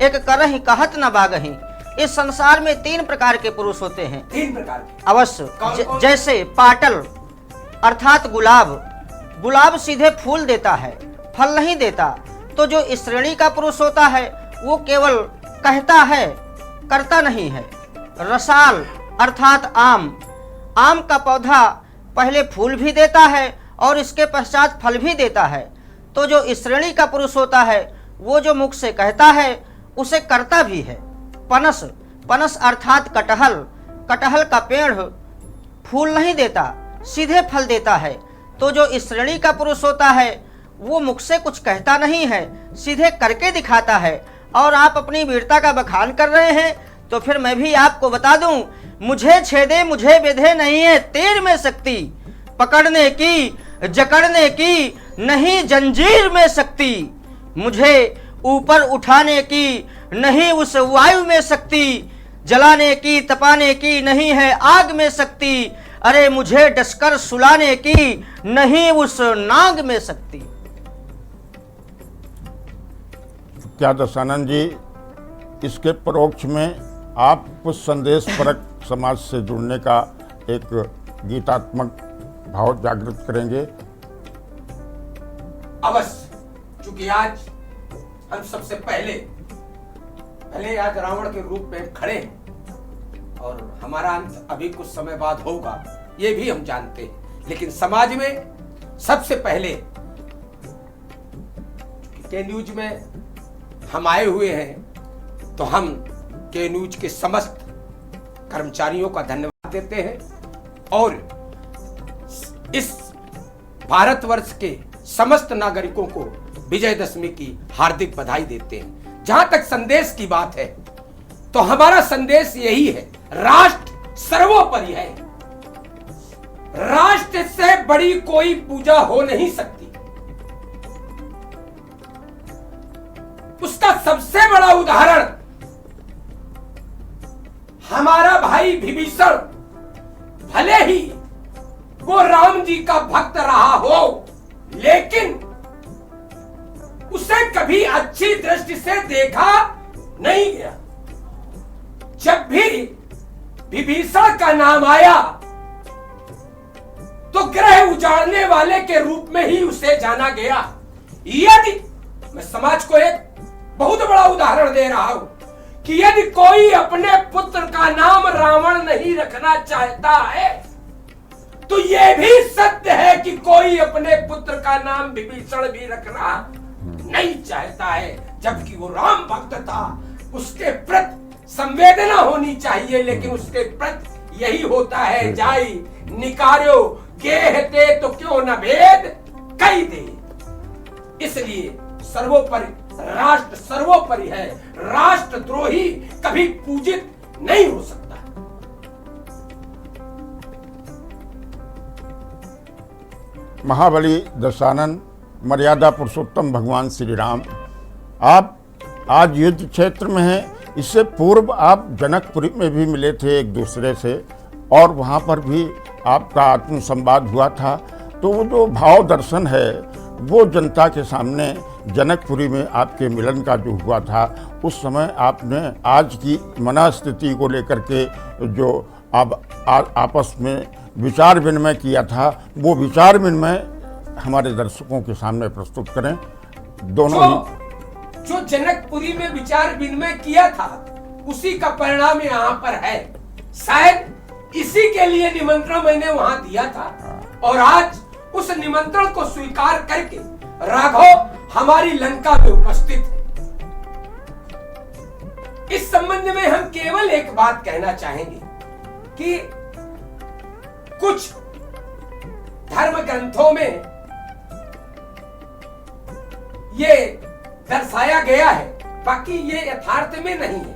एक करहि कहत न बागही। इस संसार में 3 प्रकार के पुरुष होते हैं। 3 प्रकार के अवश्य। जैसे पाटल अर्थात गुलाब सीधे फूल देता है, फल नहीं देता। तो जो इस श्रेणी का पुरुष होता है वो केवल कहता है, करता नहीं है। रसाल अर्थात आम का पौधा पहले फूल भी देता है और इसके पश्चात फल भी देता है। तो जो इस श्रेणी का पुरुष होता है वो जो मुख से कहता है उसे करता भी है। पनस अर्थात कटहल का पेड़ फूल नहीं देता, सीधे फल देता है। तो जो इस श्रेणी का पुरुष होता है वो मुख से कुछ कहता नहीं है, सीधे करके दिखाता है। और आप अपनी वीरता का बखान कर रहे हैं, तो फिर मैं भी आपको बता दूं, मुझे छेदे मुझे बेधे नहीं है तीर में शक्ति, पकड़ने की जकड़ने की नहीं जंजीर में शक्ति। मुझे ऊपर उठाने की नहीं उस वायु में शक्ति, जलाने की तपाने की नहीं है आग में शक्ति, अरे मुझे डसकर सुलाने की नहीं उस नाग में शक्ति। क्या दशानंद जी, इसके परोक्ष में आप कुछ संदेश परक समाज से जुड़ने का एक गीतात्मक भाव जागृत करेंगे? अवश्य, क्योंकि आज हम सबसे पहले आज रावण के रूप में खड़े हैं और हमारा अंत अभी कुछ समय बाद होगा, ये भी हम जानते हैं। लेकिन समाज में सबसे पहले के न्यूज में हम आए हुए हैं, तो हम के न्यूज के समस्त कर्मचारियों का धन्यवाद देते हैं और इस भारतवर्ष के समस्त नागरिकों को विजयदशमी की हार्दिक बधाई देते हैं। जहां तक संदेश की बात है, तो हमारा संदेश यही है, राष्ट्र सर्वोपरि है। राष्ट्र से बड़ी कोई पूजा हो नहीं सकती। उसका सबसे बड़ा उदाहरण हमारा भाई विभीषण, भले ही वो राम जी का भक्त रहा हो, लेकिन उसे कभी अच्छी दृष्टि से देखा नहीं गया। जब भी विभीषण का नाम आया तो ग्रह उजाड़ने वाले के रूप में ही उसे जाना गया। यदि मैं समाज को एक बहुत बड़ा उदाहरण दे रहा हूं कि यदि कोई अपने पुत्र का नाम रावण नहीं रखना चाहता है, तो यह भी सत्य है कि कोई अपने पुत्र का नाम विभीषण भी रखना नहीं चाहता है। जबकि वो राम भक्त था, उसके प्रति संवेदना होनी चाहिए, लेकिन उसके प्रति यही होता है, जाई निकारो गेहते तो क्यों न भेद कई दे। इसलिए सर्वोपरि राष्ट्र सर्वोपरि है। राष्ट्रद्रोही कभी पूजित नहीं हो सकता। महाबली दशानन, मर्यादा पुरुषोत्तम भगवान श्री राम, आप आज युद्ध क्षेत्र में हैं। इससे पूर्व आप जनकपुरी में भी मिले थे एक दूसरे से, और वहाँ पर भी आपका आत्म संवाद हुआ था। तो वो जो भाव दर्शन है, वो जनता के सामने जनकपुरी में आपके मिलन का जो हुआ था, उस समय आपने आज की मनस्थिति को लेकर के जो आप आपस में विचार विनिमय किया था, वो विचार विनिमय हमारे दर्शकों के सामने प्रस्तुत करें। दोनों जो जनकपुरी में विचार विनिमय किया था, उसी का परिणाम यहाँ पर है। शायद इसी के लिए निमंत्रण मैंने वहां दिया था, और आज उस निमंत्रण को स्वीकार करके राघव हमारी लंका में उपस्थित है। इस संबंध में हम केवल एक बात कहना चाहेंगे कि कुछ धर्म ग्रंथों में ये दर्शाया गया है, बाकी ये यथार्थ में नहीं है।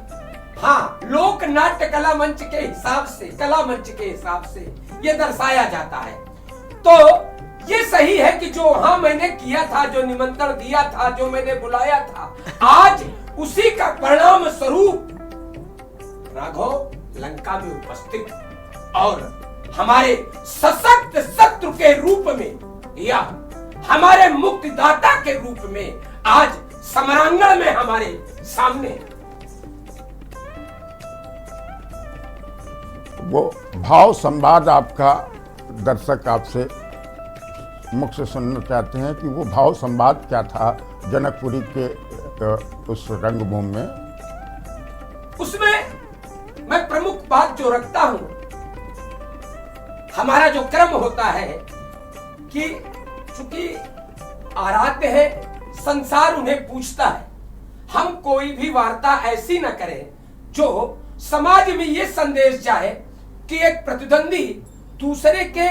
हाँ, लोक नाट्य कला मंच के हिसाब से, कला मंच के हिसाब से ये दर्शाया जाता है। तो ये सही है कि जो वहां मैंने किया था, जो निमंत्रण दिया था, जो मैंने बुलाया था, आज उसी का परिणाम स्वरूप राघव लंका में उपस्थित और हमारे सशक्त शत्रु के रूप में या हमारे मुक्तिदाता के रूप में आज समरांगण में हमारे सामने। वो भाव संवाद आपका दर्शक आपसे मुख से सुनना चाहते हैं कि वो भाव संवाद क्या था जनकपुरी के उस रंगभूमि में। उसमें मैं प्रमुख बात जो रखता हूं, हमारा जो क्रम होता है कि चूंकि आराध्य है, संसार उन्हें पूछता है, हम कोई भी वार्ता ऐसी न करें जो समाज में ये संदेश जाए कि एक प्रतिद्वंदी दूसरे के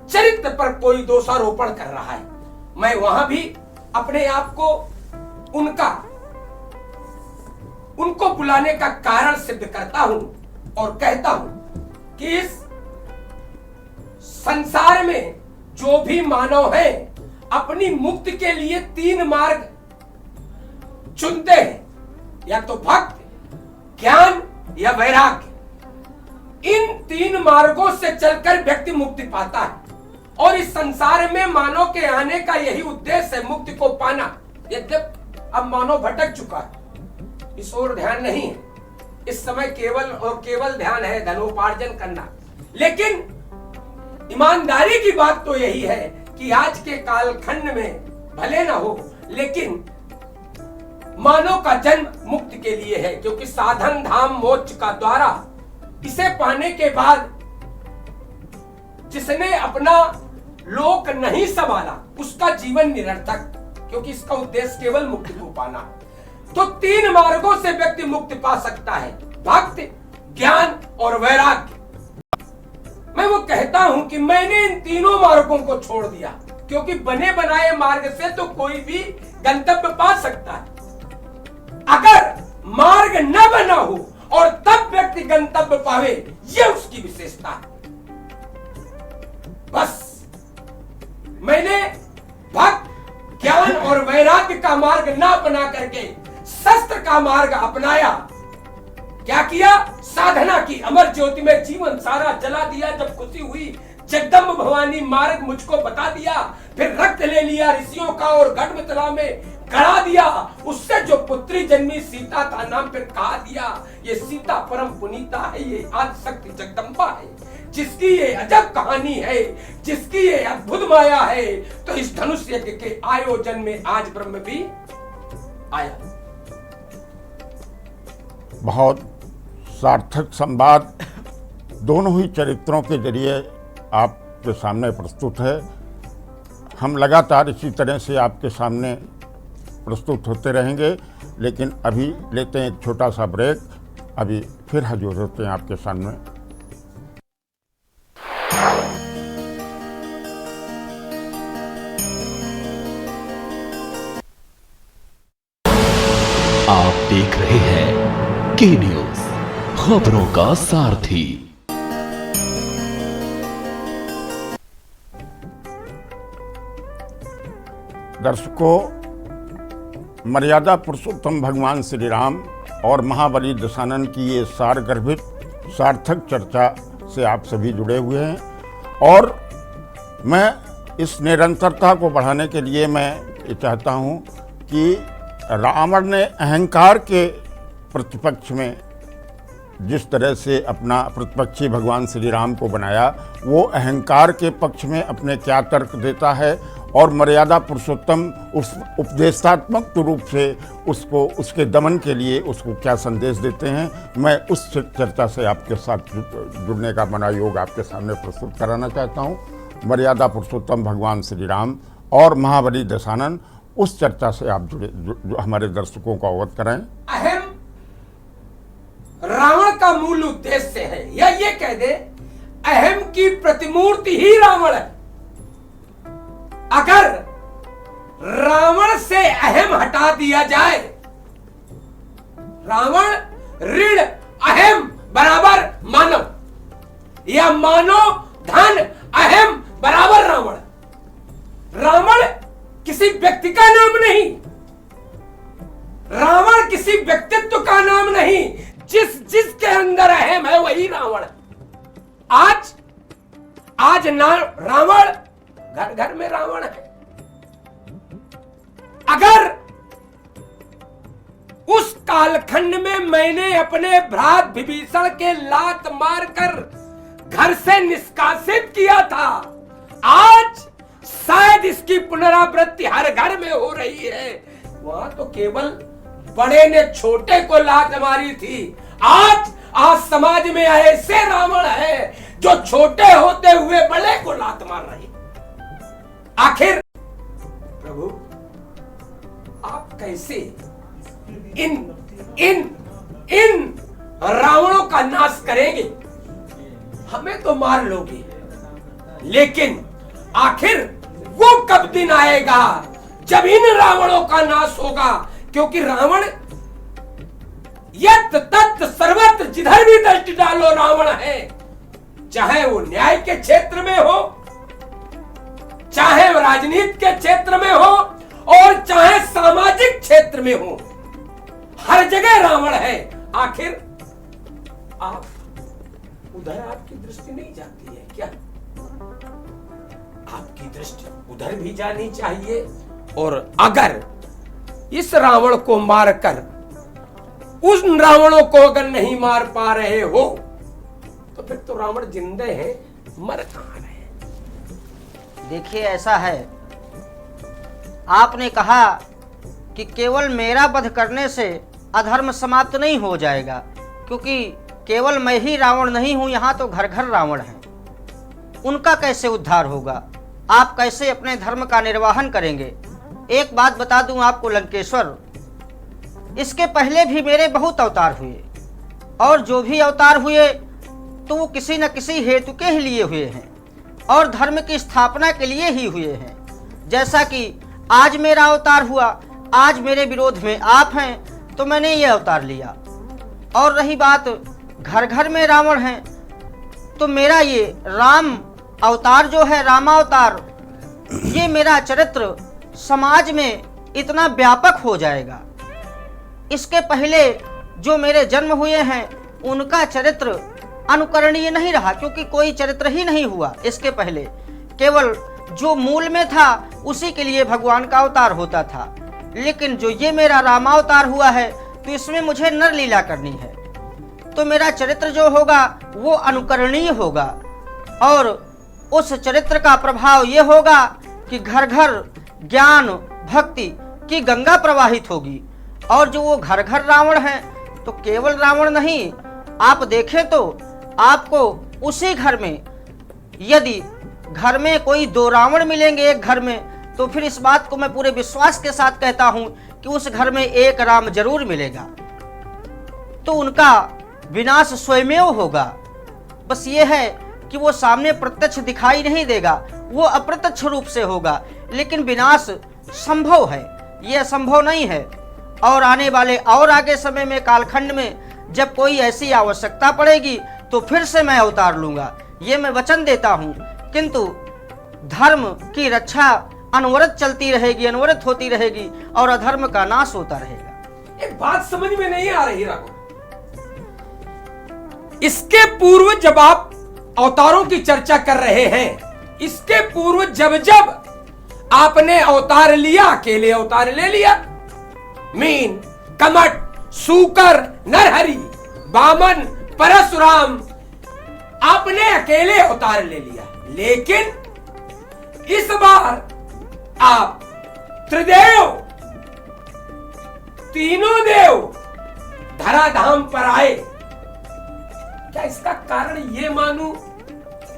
चरित्र पर कोई दोषारोपण कर रहा है। मैं वहां भी अपने आप को उनको बुलाने का कारण सिद्ध करता हूं और कहता हूं कि इस संसार में जो भी मानव है, अपनी मुक्ति के लिए तीन मार्ग चुनते हैं, या तो भक्ति, ज्ञान या वैराग्य। इन तीन मार्गों से चलकर व्यक्ति मुक्ति पाता है और इस संसार में मानव के आने का यही उद्देश्य है, मुक्ति को पाना। यद्यपि अब मानव भटक चुका है, इस ओर ध्यान नहीं है। इस समय केवल और केवल ध्यान है धनोपार्जन करना। लेकिन ईमानदारी की बात तो यही है कि आज के कालखंड में भले ना हो, लेकिन मानव का जन्म मुक्ति के लिए है, क्योंकि साधन धाम मोक्ष का द्वारा इसे पाने के बाद जिसने अपना लोक नहीं संभाला उसका जीवन निरर्थक, क्योंकि इसका उद्देश्य केवल मुक्ति को पाना। तो तीन मार्गों से व्यक्ति मुक्ति पा सकता है, भक्ति, ज्ञान और वैराग्य। मैं वो कहता हूं कि मैंने इन तीनों मार्गों को छोड़ दिया, क्योंकि बने बनाए मार्ग से तो कोई भी गंतव्य पा सकता है। अगर मार्ग न बना हो और तब व्यक्ति गंतव्य पावे, ये उसकी विशेषता है। बस मैंने भक्ति, ज्ञान और वैराग्य का मार्ग न अपना करके शस्त्र का मार्ग अपनाया। क्या किया? साधना की। अमर ज्योति में जीवन सारा जला दिया। जब खुशी हुई, जगदम्ब भवानी मार्ग मुझको बता दिया। फिर रक्त ले लिया ऋषियों का और गर्भतला में गड़ा दिया। उससे जो पुत्री जन्मी सीता का नाम फिर कहा दिया। ये सीता परम पुनीता है, ये आदि शक्ति जगदम्बा है, जिसकी ये अजब कहानी है, जिसकी ये अद्भुत माया है। तो इस धनुष यज्ञ के आयोजन में आज ब्रह्म भी आया। बहुत सार्थक संवाद दोनों ही चरित्रों के जरिए आपके सामने प्रस्तुत है। हम लगातार इसी तरह से आपके सामने प्रस्तुत होते रहेंगे, लेकिन अभी लेते हैं एक छोटा सा ब्रेक। अभी फिर हाजिर होते हैं आपके सामने। आप देख रहे हैं के न्यूज, खबरों का सारथी। दर्शकों, मर्यादा पुरुषोत्तम भगवान श्री राम और महाबली दशानन की ये सारगर्भित सार्थक चर्चा से आप सभी जुड़े हुए हैं और मैं इस निरंतरता को बढ़ाने के लिए मैं ये चाहता हूँ कि रावण ने अहंकार के प्रतिपक्ष में जिस तरह से अपना प्रतिपक्षी भगवान श्री राम को बनाया, वो अहंकार के पक्ष में अपने क्या तर्क देता है और मर्यादा पुरुषोत्तम उस उपदेशात्मक रूप से उसको उसके दमन के लिए उसको क्या संदेश देते हैं। मैं उस चर्चा से आपके साथ जुड़ने का बना योग आपके सामने प्रस्तुत कराना चाहता हूँ। मर्यादा पुरुषोत्तम भगवान श्री राम और महाबली दशानन, उस चर्चा से आप जुड़े जो हमारे दर्शकों को अवगत कराएं। अहम रावण का मूल उद्देश्य है, या ये कह दे अहम की प्रतिमूर्ति ही रावण है। अगर रावण से अहम हटा दिया जाए, रावण ऋण अहम बराबर मानव, या मानव धन अहम बराबर रावण। रावण किसी व्यक्ति का नाम नहीं, रावण किसी व्यक्तित्व का नाम नहीं। जिसके अंदर अहम है वही रावण। आज ना रावण, घर घर में रावण है। अगर उस कालखंड में मैंने अपने भ्रात विभीषण के लात मारकर घर से निष्कासित किया था, आज शायद इसकी पुनरावृत्ति हर घर में हो रही है। वहां तो केवल बड़े ने छोटे को लात मारी थी। आज समाज में ऐसे रावण है जो छोटे होते हुए बड़े को लात मार रहे। आखिर प्रभु आप कैसे इन रावणों का नाश करेंगे? हमें तो मार लोगे, लेकिन आखिर वो कब दिन आएगा जब इन रावणों का नाश होगा? क्योंकि रावण यत् तत् सर्वत्र, जिधर भी दृष्टि डालो रावण है। चाहे वो न्याय के क्षेत्र में हो, चाहे वो राजनीति के क्षेत्र में हो, और चाहे सामाजिक क्षेत्र में हो, हर जगह रावण है। आखिर आप उधर आपकी दृष्टि नहीं जाती है क्या? आपकी दृष्टि उधर भी जानी चाहिए। और अगर इस रावण को मारकर उस रावणों को अगर नहीं मार पा रहे हो तो फिर तो रावण जिंदे हैं, मर कहां रहे? देखिए, ऐसा है, आपने कहा कि केवल मेरा वध करने से अधर्म समाप्त नहीं हो जाएगा, क्योंकि केवल मैं ही रावण नहीं हूं, यहां तो घर घर रावण हैं। उनका कैसे उद्धार होगा? आप कैसे अपने धर्म का निर्वाहन करेंगे? एक बात बता दूं आपको लंकेश्वर, इसके पहले भी मेरे बहुत अवतार हुए, और जो भी अवतार हुए तो वो किसी न किसी हेतु के ही लिए हुए हैं और धर्म की स्थापना के लिए ही हुए हैं। जैसा कि आज मेरा अवतार हुआ, आज मेरे विरोध में आप हैं तो मैंने ये अवतार लिया। और रही बात घर घर में रावण हैं, तो मेरा ये राम अवतार जो है, रामावतार, ये मेरा चरित्र समाज में इतना व्यापक हो जाएगा। इसके पहले जो मेरे जन्म हुए हैं उनका चरित्र अनुकरणीय नहीं रहा, क्योंकि कोई चरित्र ही नहीं हुआ इसके पहले। केवल जो मूल में था उसी के लिए भगवान का अवतार होता था। लेकिन जो ये मेरा रामावतार हुआ है तो इसमें मुझे नर लीला करनी है, तो मेरा चरित्र जो होगा वो अनुकरणीय होगा। और उस चरित्र का प्रभाव ये होगा कि घर घर ज्ञान भक्ति की गंगा प्रवाहित होगी। और जो वो घर घर रावण हैं तो केवल रावण नहीं, आप देखें तो आपको उसी घर में, यदि घर में कोई 2 रावण मिलेंगे एक घर में, तो फिर इस बात को मैं पूरे विश्वास के साथ कहता हूं कि उस घर में एक राम जरूर मिलेगा। तो उनका विनाश स्वयमेव होगा। बस ये है कि वो सामने प्रत्यक्ष दिखाई नहीं देगा, वो अप्रत्यक्ष रूप से होगा, लेकिन विनाश संभव है, ये असंभव नहीं है। और आने वाले और आगे समय में, कालखंड में जब कोई ऐसी आवश्यकता पड़ेगी तो फिर से मैं अवतार लूंगा, ये मैं वचन देता हूं। किंतु धर्म की रक्षा अनवरत चलती रहेगी, अनवरत होती रहेगी, और अधर्म का नाश होता रहेगा। एक बात समझ में नहीं आ रही राघव, इसके पूर्व जब आप अवतारों की चर्चा कर रहे हैं, इसके पूर्व जब जब आपने अवतार लिया, अकेले अवतार ले लिया, मीन, कमट, सूकर, नरहरि, वामन, परशुराम, आपने अकेले अवतार ले लिया। लेकिन इस बार आप त्रिदेव, तीनों देव धराधाम पर आए। क्या इसका कारण ये मानूं,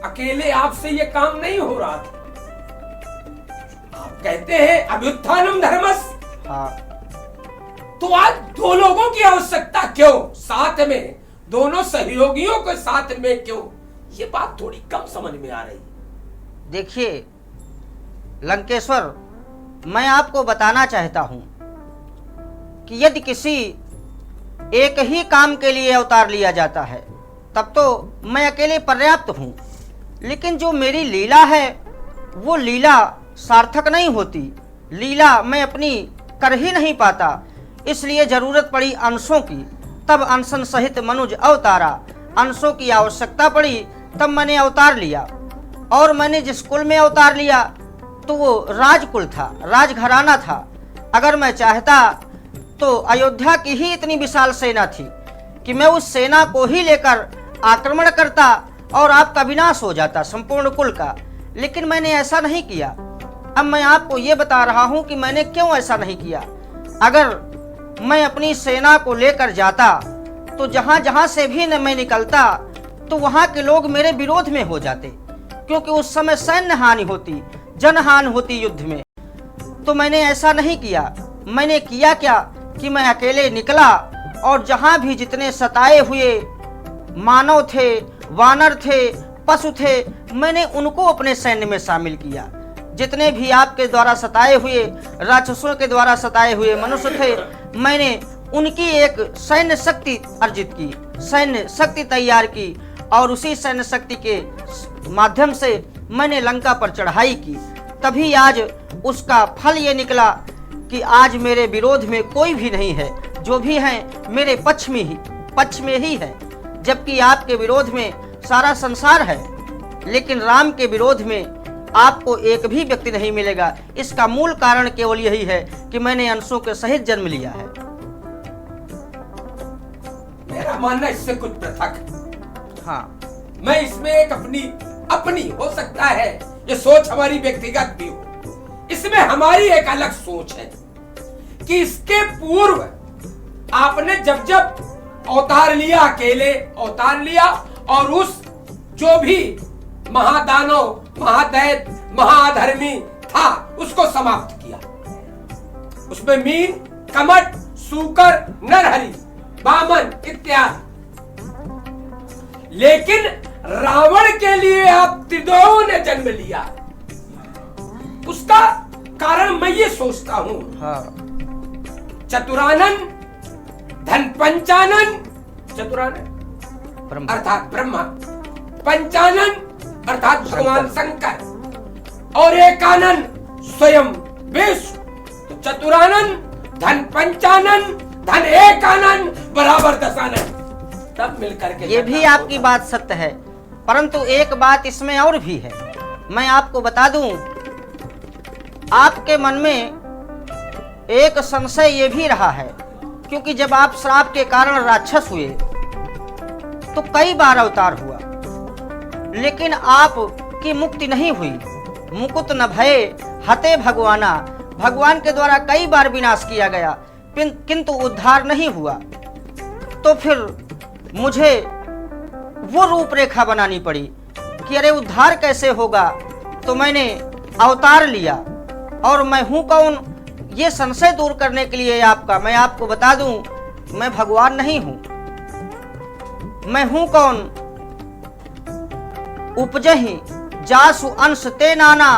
अकेले आपसे ये काम नहीं हो रहा था? आप कहते हैं अभ्युत्थानम धर्मस। हाँ, तो आज 2 लोगों की आवश्यकता क्यों? साथ में दोनों सहयोगियों को साथ में क्यों? ये बात थोड़ी कम समझ में आ रही। देखिए लंकेश्वर, मैं आपको बताना चाहता हूं कि यदि किसी एक ही काम के लिए अवतार लिया जाता है तब तो मैं अकेले पर्याप्त हूं, लेकिन जो मेरी लीला है वो लीला सार्थक नहीं होती, लीला मैं अपनी कर ही नहीं पाता। इसलिए जरूरत पड़ी अंशों की, तब अनशन सहित मनुज अवतारा। अंशों की आवश्यकता पड़ी तब मैंने अवतार लिया। और मैंने जिस कुल में अवतार लिया तो वो राजकुल था, राजघराना था। अगर मैं चाहता तो अयोध्या की ही इतनी विशाल सेना थी कि मैं उस सेना को ही लेकर आक्रमण करता और आपका विनाश हो जाता, संपूर्ण कुल का। लेकिन मैंने ऐसा नहीं किया। अब मैं आपको ये बता रहा हूं कि मैंने क्यों ऐसा नहीं किया। अगर मैं अपनी सेना को लेकर जाता तो जहां जहां से भी न मैं निकलता तो वहां के लोग मेरे विरोध में हो जाते, क्योंकि उस समय सैन्य हानि होती, जनहानि होती युद्ध में। तो मैंने ऐसा नहीं किया। मैंने किया क्या कि मैं अकेले निकला और जहां भी जितने सताए हुए मानव थे, वानर थे, पशु थे, मैंने उनको अपने सैन्य में शामिल किया। जितने भी आपके द्वारा सताए हुए, राक्षसों के द्वारा सताए हुए मनुष्य थे, मैंने उनकी एक सैन्य शक्ति अर्जित की, सैन्य शक्ति तैयार की, और उसी सैन्य शक्ति के माध्यम से मैंने लंका पर चढ़ाई की। तभी आज उसका फल ये निकला कि आज मेरे विरोध में कोई भी नहीं है, जो भी हैं मेरे पक्ष में ही है, जबकि आपके विरोध में सारा संसार है, लेकिन राम के विरोध में आपको एक भी व्यक्ति नहीं मिलेगा। इसका मूल कारण केवल यही है कि मैंने अंशों के सहित जन्म लिया है। मेरा मानना इससे कुछ पृथक है। हाँ, मैं इसमें एक अपनी हो सकता है ये सोच हमारी व्यक्तिगत भी हो, इसमें हमारी एक अलग सोच है कि इसके पूर्व आपने जब अवतार लिया, अकेले अवतार लिया और उस जो भी महादानव, महादैत्य, महाधर्मी था उसको समाप्त किया। उसमें मीन, कमट, सूकर, नरहरि, वामन इत्यादि। लेकिन रावण के लिए आप त्रिदेवों ने जन्म लिया। उसका कारण मैं ये सोचता हूं, हाँ। चतुरानन, धन पंचानन, चतुरानन अर्थात ब्रह्मा, पंचानन अर्थात भगवान शंकर और एकानन स्वयं विष्णु। तो चतुरानन, धन पंचानन, धन एकानन बराबर दशानन, तब मिलकर के ये भी आपकी बात सत्य है, परंतु एक बात इसमें और भी है। मैं आपको बता दूं, आपके मन में एक संशय ये भी रहा है, क्योंकि जब आप श्राप के कारण राक्षस हुए तो कई बार अवतार हुआ, लेकिन आपकी मुक्ति नहीं हुई। मुकुत न भये हते भगवाना, भगवान के द्वारा कई बार विनाश किया गया किंतु उद्धार नहीं हुआ। तो फिर मुझे वो रूपरेखा बनानी पड़ी कि अरे उद्धार कैसे होगा। तो मैंने अवतार लिया, और मैं हूँ कौन, ये संशय दूर करने के लिए आपका मैं आपको बता दूं, मैं भगवान नहीं हूं। मैं हूं कौन? उपजहि जासु अंश ते नाना,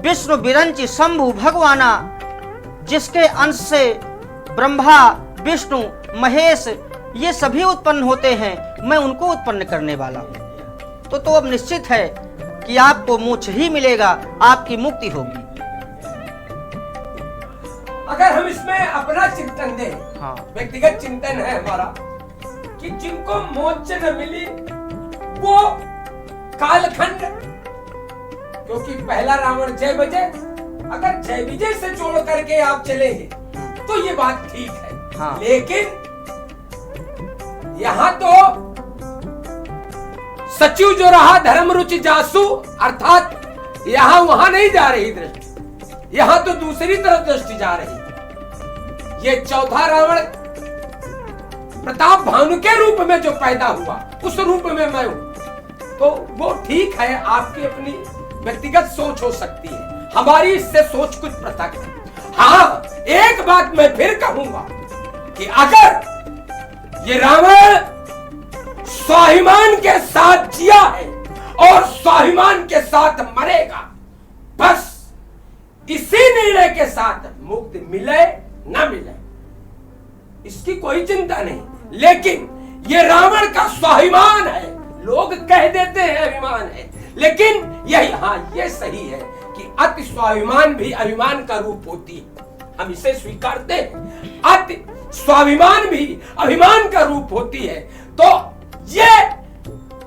विष्णु बिरंचि शंभु भगवाना। जिसके अंश से ब्रह्मा, विष्णु, महेश ये सभी उत्पन्न होते हैं, मैं उनको उत्पन्न करने वाला हूं। तो अब निश्चित है कि आपको मोक्ष ही मिलेगा, आपकी मुक्ति होगी। अगर हम इसमें अपना चिंतन दें, हाँ। व्यक्तिगत चिंतन है हमारा कि जिनको मोक्ष न मिली वो कालखंड, क्योंकि पहला रावण जय विजय, अगर जय विजय से जोड़ करके आप चलेंगे तो ये बात ठीक है। हाँ। लेकिन यहाँ तो सचिव जो रहा धर्म रुचि जासु, अर्थात यहाँ वहां नहीं जा रही दृष्टि, यहाँ तो दूसरी तरफ दृष्टि जा रही। ये चौथा रावण प्रताप भानु के रूप में जो पैदा हुआ, उस रूप में मैं हूं, तो वो ठीक है, आपकी अपनी व्यक्तिगत सोच हो सकती है, हमारी इससे सोच कुछ पृथक है। हाँ, एक बात मैं फिर कहूंगा कि अगर ये रावण स्वाभिमान के साथ जिया है और स्वाभिमान के साथ मरेगा, बस इसी निर्णय के साथ मुक्ति मिले न मिले इसकी कोई चिंता नहीं। लेकिन ये रावण का स्वाभिमान है, लोग कह देते हैं अभिमान है, लेकिन यही, हाँ ये सही है कि अति स्वाभिमान भी अभिमान का रूप होती है, हम इसे स्वीकारते हैं। अति स्वाभिमान भी अभिमान का रूप होती है, तो ये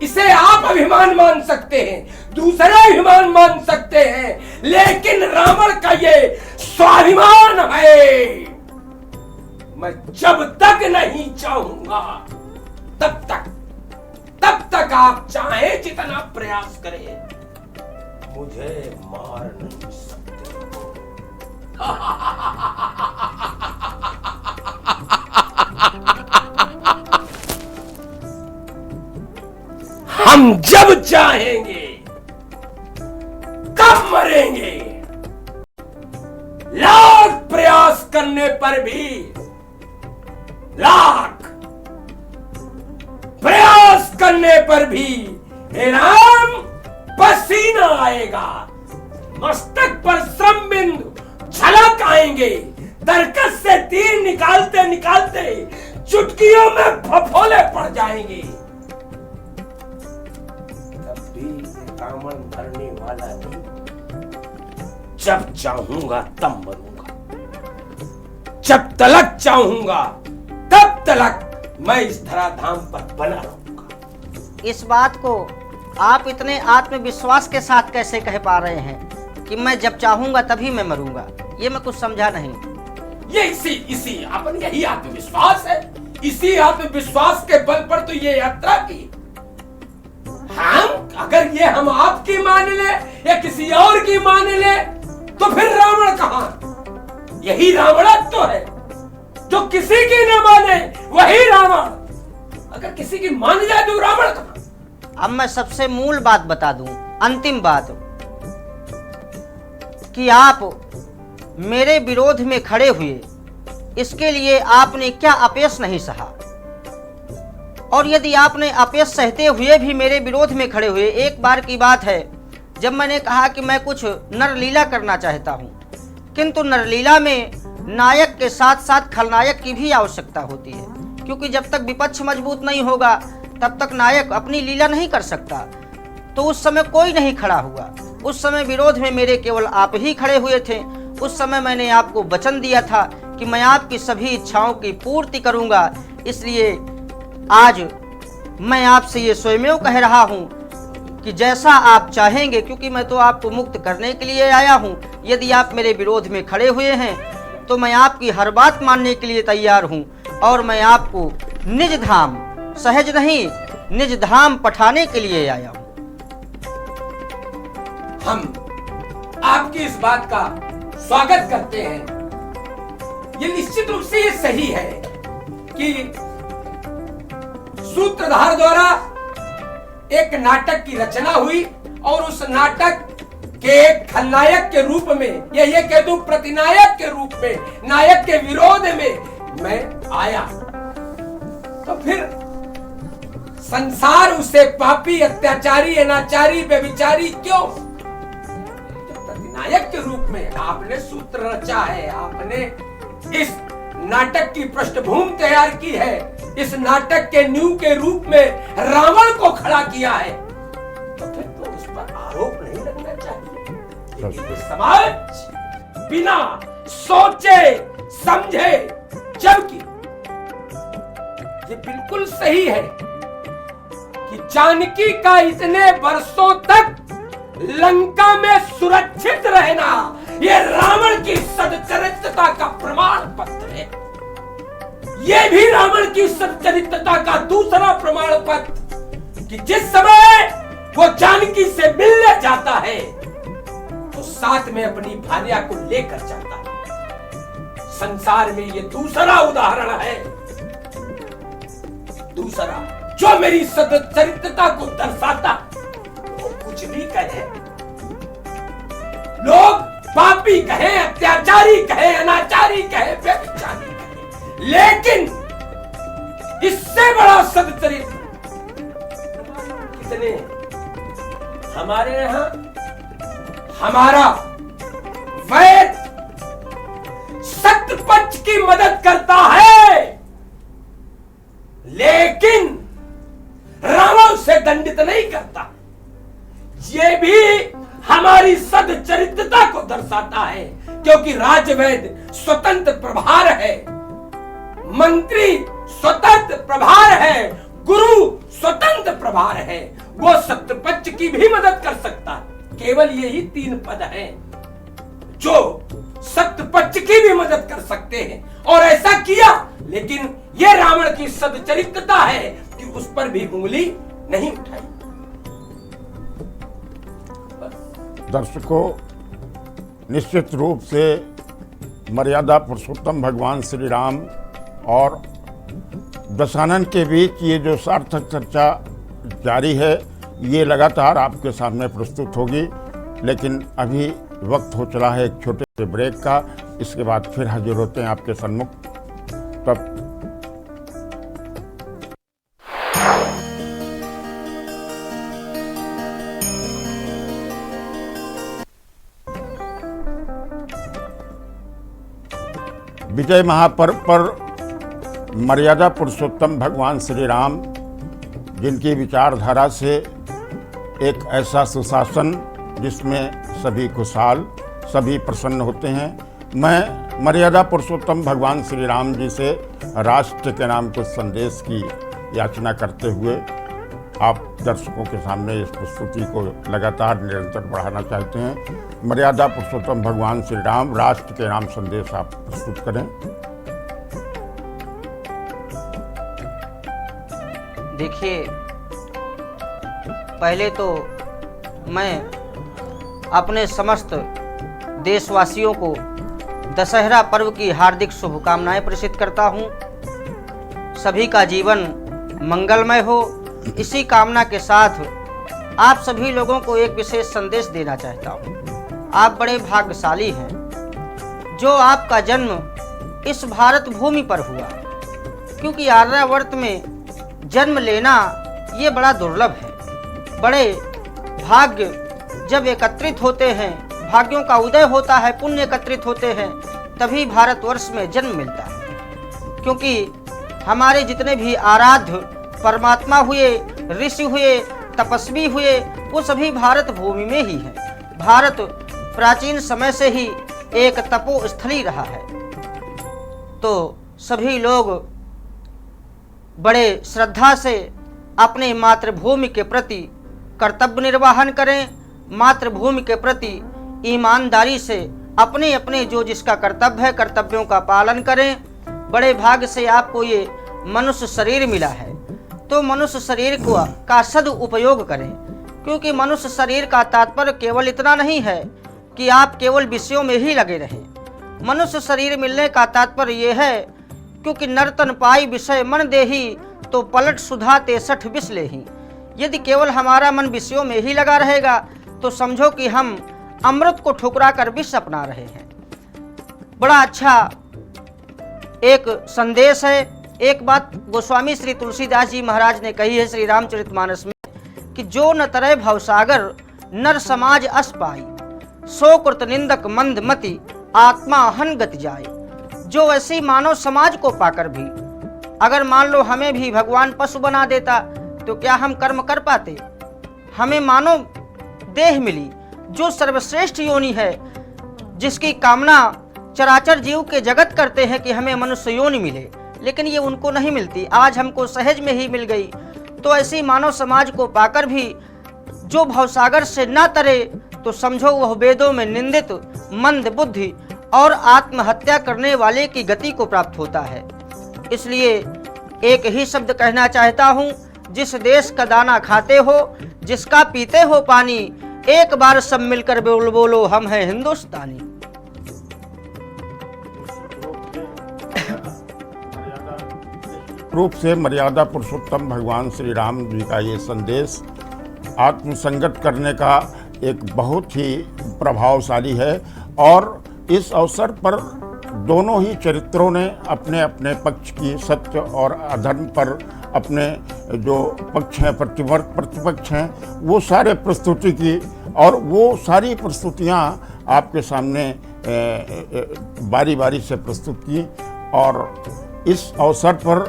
इसे आप अभिमान मान सकते हैं, दूसरा अभिमान मान सकते हैं, लेकिन रावण का ये स्वाभिमान है। मैं जब तक नहीं चाहूंगा तब तक आप चाहे जितना प्रयास करें, मुझे मार नहीं सकते। हम जब चाहेंगे कब मरेंगे, लाख प्रयास करने पर भी, लाख प्रयास करने पर भी हे राम पसीना आएगा, मस्तक पर श्रम बिंदु झलक आएंगे, दरकत से तीर निकालते निकालते चुटकियों में फफोले पड़ जाएंगे, तब भी रावण मरने वाला नहीं। जब चाहूंगा तब मरूंगा। जब तलक चाहूंगा तब तलक मैं इस धराधाम पर बना रहूंगा। इस बात को आप इतने आत्मविश्वास के साथ कैसे कह पा रहे हैं कि मैं जब चाहूंगा तभी मैं मरूंगा? ये मैं कुछ समझा नहीं। ये इसी अपन यही आत्मविश्वास है। इसी आत्मविश्वास के बल पर तो ये यात्रा की। हम आपकी मान ले या किसी और की मान ले तो फिर रावण कहां? यही रावणत्व तो है। जो किसी की न माने वही रावण। अगर किसी की मान जाए तो रावण कहां? अब मैं सबसे मूल बात बता दूं, अंतिम बात, कि आप मेरे विरोध में खड़े हुए, इसके लिए आपने क्या अपयश नहीं सहा। और यदि आपने अपयश सहते हुए भी मेरे विरोध में खड़े हुए, एक बार की बात है जब मैंने कहा कि मैं कुछ नरलीला करना चाहता हूं, किंतु नरलीला में नायक के साथ साथ खलनायक की भी आवश्यकता होती है, क्योंकि जब तक विपक्ष मजबूत नहीं होगा तब तक नायक अपनी लीला नहीं कर सकता। तो उस समय कोई नहीं खड़ा हुआ। उस समय विरोध में मेरे केवल आप ही खड़े हुए थे। उस समय मैंने आपको वचन दिया था कि मैं आपकी सभी इच्छाओं की पूर्ति करूंगा। इसलिए आज मैं आपसे ये स्वयं कह रहा हूं कि जैसा आप चाहेंगे, क्योंकि मैं तो आपको मुक्त करने के लिए आया हूं। यदि आप मेरे विरोध में खड़े हुए हैं तो मैं आपकी हर बात मानने के लिए तैयार हूं, और मैं आपको निज धाम, सहज नहीं निज धाम पठाने के लिए आया हूं। हम आपकी इस बात का स्वागत करते हैं। ये निश्चित रूप से ये सही है कि सूत्रधार द्वारा एक नाटक की रचना हुई और उस नाटक के एक खलनायक के रूप में या ये कह दूं प्रतिनायक के रूप में, नायक के विरोध में मैं आया। तो फिर संसार उसे पापी, अत्याचारी, अनाचारी, व्यभिचारी क्यों? प्रतिनायक के रूप में आपने सूत्र रचा है, आपने इस नाटक की पृष्ठभूमि तैयार की है, इस नाटक के नींव के रूप में रावण को खड़ा किया है, तो फिर तो उस पर आरोप नहीं लगना चाहिए। लेकिन समाज बिना सोचे समझे, जबकि ये बिल्कुल सही है कि जानकी का इतने वर्षों तक लंका में सुरक्षित रहना ये रावण की सच्चरित्रता का प्रमाण पत्र है। ये भी रावण की सच्चरित्रता का दूसरा प्रमाण पत्र कि जिस समय वो जानकी से मिलने जाता है तो साथ में अपनी भार्या को लेकर जाता है। संसार में ये दूसरा उदाहरण है, दूसरा जो मेरी सच्चरित्रता को दर्शाता। वो कुछ भी कहे, लोग पापी कहे, अत्याचारी कहे, अनाचारी कहे, व्यभिचारी कहे, लेकिन इससे बड़ा सच्चरित्र कितने हमारे यहां। हमारा वैद सत्य पक्ष की मदद करता है, लेकिन रावण से दंडित नहीं करता। ये भी हमारी सच्चरित्रता को दर्शाता है, क्योंकि राजवैद स्वतंत्र प्रभार है, मंत्री स्वतंत्र प्रभार है, गुरु स्वतंत्र प्रभार है। वो सत्य पक्ष की भी मदद कर सकता है। केवल यही 3 पद हैं जो सत्य पक्ष की भी मदद कर सकते हैं, और ऐसा किया। लेकिन यह रावण की सच्चरित्रता है कि उस पर भी उंगली नहीं उठाई। दर्शकों, निश्चित रूप से मर्यादा पुरुषोत्तम भगवान श्री राम और दशानन के बीच ये जो सार्थक चर्चा जारी है, ये लगातार आपके सामने प्रस्तुत होगी। लेकिन अभी वक्त हो चला है एक छोटे से ब्रेक का। इसके बाद फिर हाजिर होते हैं आपके सन्मुख। तब विजय महापर्व पर मर्यादा पुरुषोत्तम भगवान श्री राम, जिनकी विचारधारा से एक ऐसा सुशासन जिसमें सभी खुशहाल, सभी प्रसन्न होते हैं। मैं मर्यादा पुरुषोत्तम भगवान श्री राम जी से राष्ट्र के नाम कुछ संदेश की याचना करते हुए आप दर्शकों के सामने इस प्रस्तुति को लगातार निरंतर बढ़ाना चाहते हैं। मर्यादा पुरुषोत्तम भगवान श्री राम राष्ट्र के नाम संदेश आप प्रस्तुत करें। देखिए, पहले तो मैं अपने समस्त देशवासियों को दशहरा पर्व की हार्दिक शुभकामनाएं प्रेषित करता हूं। सभी का जीवन मंगलमय हो, इसी कामना के साथ आप सभी लोगों को एक विशेष संदेश देना चाहता हूं। आप बड़े भाग्यशाली हैं जो आपका जन्म इस भारत भूमि पर हुआ, क्योंकि आर्यावर्त में जन्म लेना ये बड़ा दुर्लभ है। बड़े भाग्य जब एकत्रित होते हैं, भाग्यों का उदय होता है, पुण्य एकत्रित होते हैं, तभी भारतवर्ष में जन्म मिलता है। क्योंकि हमारे जितने भी आराध्य परमात्मा हुए, ऋषि हुए, तपस्वी हुए, वो सभी भारत भूमि में ही है। भारत प्राचीन समय से ही एक तपोस्थली रहा है। तो सभी लोग बड़े श्रद्धा से अपने मातृभूमि के प्रति कर्तव्य निर्वहन करें, मातृभूमि के प्रति ईमानदारी से अपने अपने जो जिसका कर्तव्य है, कर्तव्यों का पालन करें। बड़े भाग्य से आपको ये मनुष्य शरीर मिला है, तो मनुष्य शरीर का सदुपयोग करें, क्योंकि मनुष्य शरीर का तात्पर्य केवल इतना नहीं है कि आप केवल विषयों में ही लगे रहें। मनुष्य शरीर मिलने का तात्पर्य ये है, क्योंकि नर्तन पाई विषय मन देही, तो पलट सुधा ते सठ विष लेही। यदि केवल हमारा मन विषयों में ही लगा रहेगा तो समझो कि हम अमृत को ठुकरा कर विष अपना रहे हैं। बड़ा अच्छा एक संदेश है। एक बात गोस्वामी श्री तुलसीदास जी महाराज ने कही है श्री रामचरितमानस में कि जो न तरह भवसागर नर समाज अस पाई, सो कृत निंदक मंद मति आत्मा हन गति जाए। जो ऐसी मानव समाज को पाकर भी अगर मान लो हमें भी भगवान पशु बना देता तो क्या हम कर्म कर पाते? हमें मानव देह मिली जो सर्वश्रेष्ठ योनि है, जिसकी कामना चराचर जीव के जगत करते हैं कि हमें मनुष्य योनि मिले, लेकिन ये उनको नहीं मिलती। आज हमको सहज में ही मिल गई। तो ऐसी मानव समाज को पाकर भी जो भवसागर से न तरे तो समझो वह वेदों में निंदित मंद बुद्धि और आत्महत्या करने वाले की गति को प्राप्त होता है। इसलिए एक ही शब्द कहना चाहता हूँ, जिस देश का दाना खाते हो, जिसका पीते हो पानी, एक बार सब मिलकर बोलो हम हैं हिंदुस्तानी। रूप से मर्यादा पुरुषोत्तम भगवान श्री राम जी का ये संदेश आत्मसंगत करने का एक बहुत ही प्रभावशाली है। और इस अवसर पर दोनों ही चरित्रों ने अपने अपने पक्ष की, सत्य और अधर्म पर अपने जो पक्ष हैं, प्रतिपक्ष हैं, वो सारे प्रस्तुति की। और वो सारी प्रस्तुतियाँ आपके सामने बारी बारी से प्रस्तुत की। और इस अवसर पर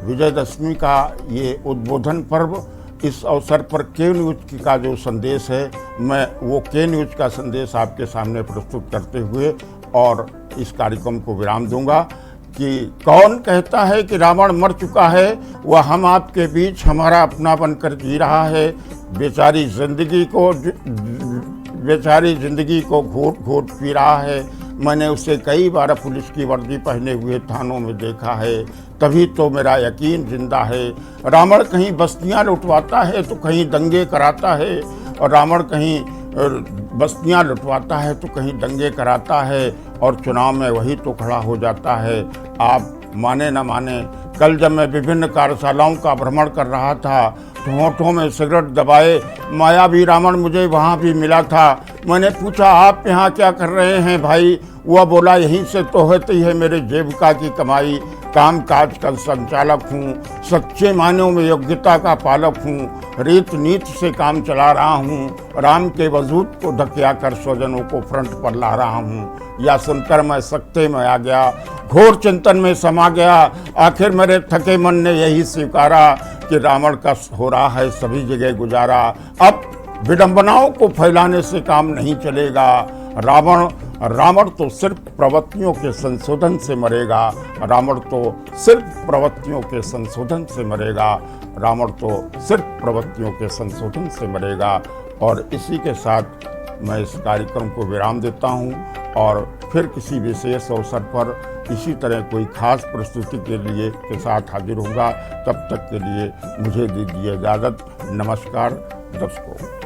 विजयदशमी का ये उद्बोधन पर्व, इस अवसर पर के न्यूज का जो संदेश है, मैं वो के न्यूज का संदेश आपके सामने प्रस्तुत करते हुए और इस कार्यक्रम को विराम दूंगा कि कौन कहता है कि रावण मर चुका है, वह हम आपके बीच हमारा अपना बनकर जी रहा है। बेचारी जिंदगी को घोट घोट पी रहा है। मैंने उसे कई बार पुलिस की वर्दी पहने हुए थानों में देखा है, तभी तो मेरा यकीन जिंदा है। रावण कहीं बस्तियां लुटवाता है तो कहीं दंगे कराता है, और रावण कहीं बस्तियां लुटवाता है तो कहीं दंगे कराता है, और चुनाव में वही तो खड़ा हो जाता है। आप माने न माने, कल जब मैं विभिन्न कार्यशालाओं का भ्रमण कर रहा था तो होठों में सिगरेट दबाए मायावी रावण मुझे वहाँ भी मिला था। मैंने पूछा, आप यहाँ क्या कर रहे हैं भाई? वह बोला, यहीं से तो होती है मेरे जीविका की कमाई। काम काज का संचालक हूँ, सच्चे मायनों में योग्यता का पालक हूँ, रीत नीति से काम चला रहा हूँ, राम के वजूद को धकिया कर स्वजनों को फ्रंट पर ला रहा हूँ। यह सुनकर मैं सख्ते में आ गया, घोर चिंतन में समा गया। आखिर मेरे थके मन ने यही स्वीकारा कि रावण का हो रहा है सभी जगह गुजारा। अब विडंबनाओं को फैलाने से काम नहीं चलेगा। रावण रावण तो सिर्फ प्रवृत्तियों के संशोधन से मरेगा, रावण तो सिर्फ प्रवृत्तियों के संशोधन से मरेगा, रावण तो सिर्फ प्रवृत्तियों के संशोधन से मरेगा। और इसी के साथ मैं इस कार्यक्रम को विराम देता हूं और फिर किसी विशेष अवसर पर इसी तरह कोई खास प्रस्तुति के साथ हाजिर होगा। तब तक के लिए मुझे दीजिए इजाज़त। नमस्कार दर्शकों।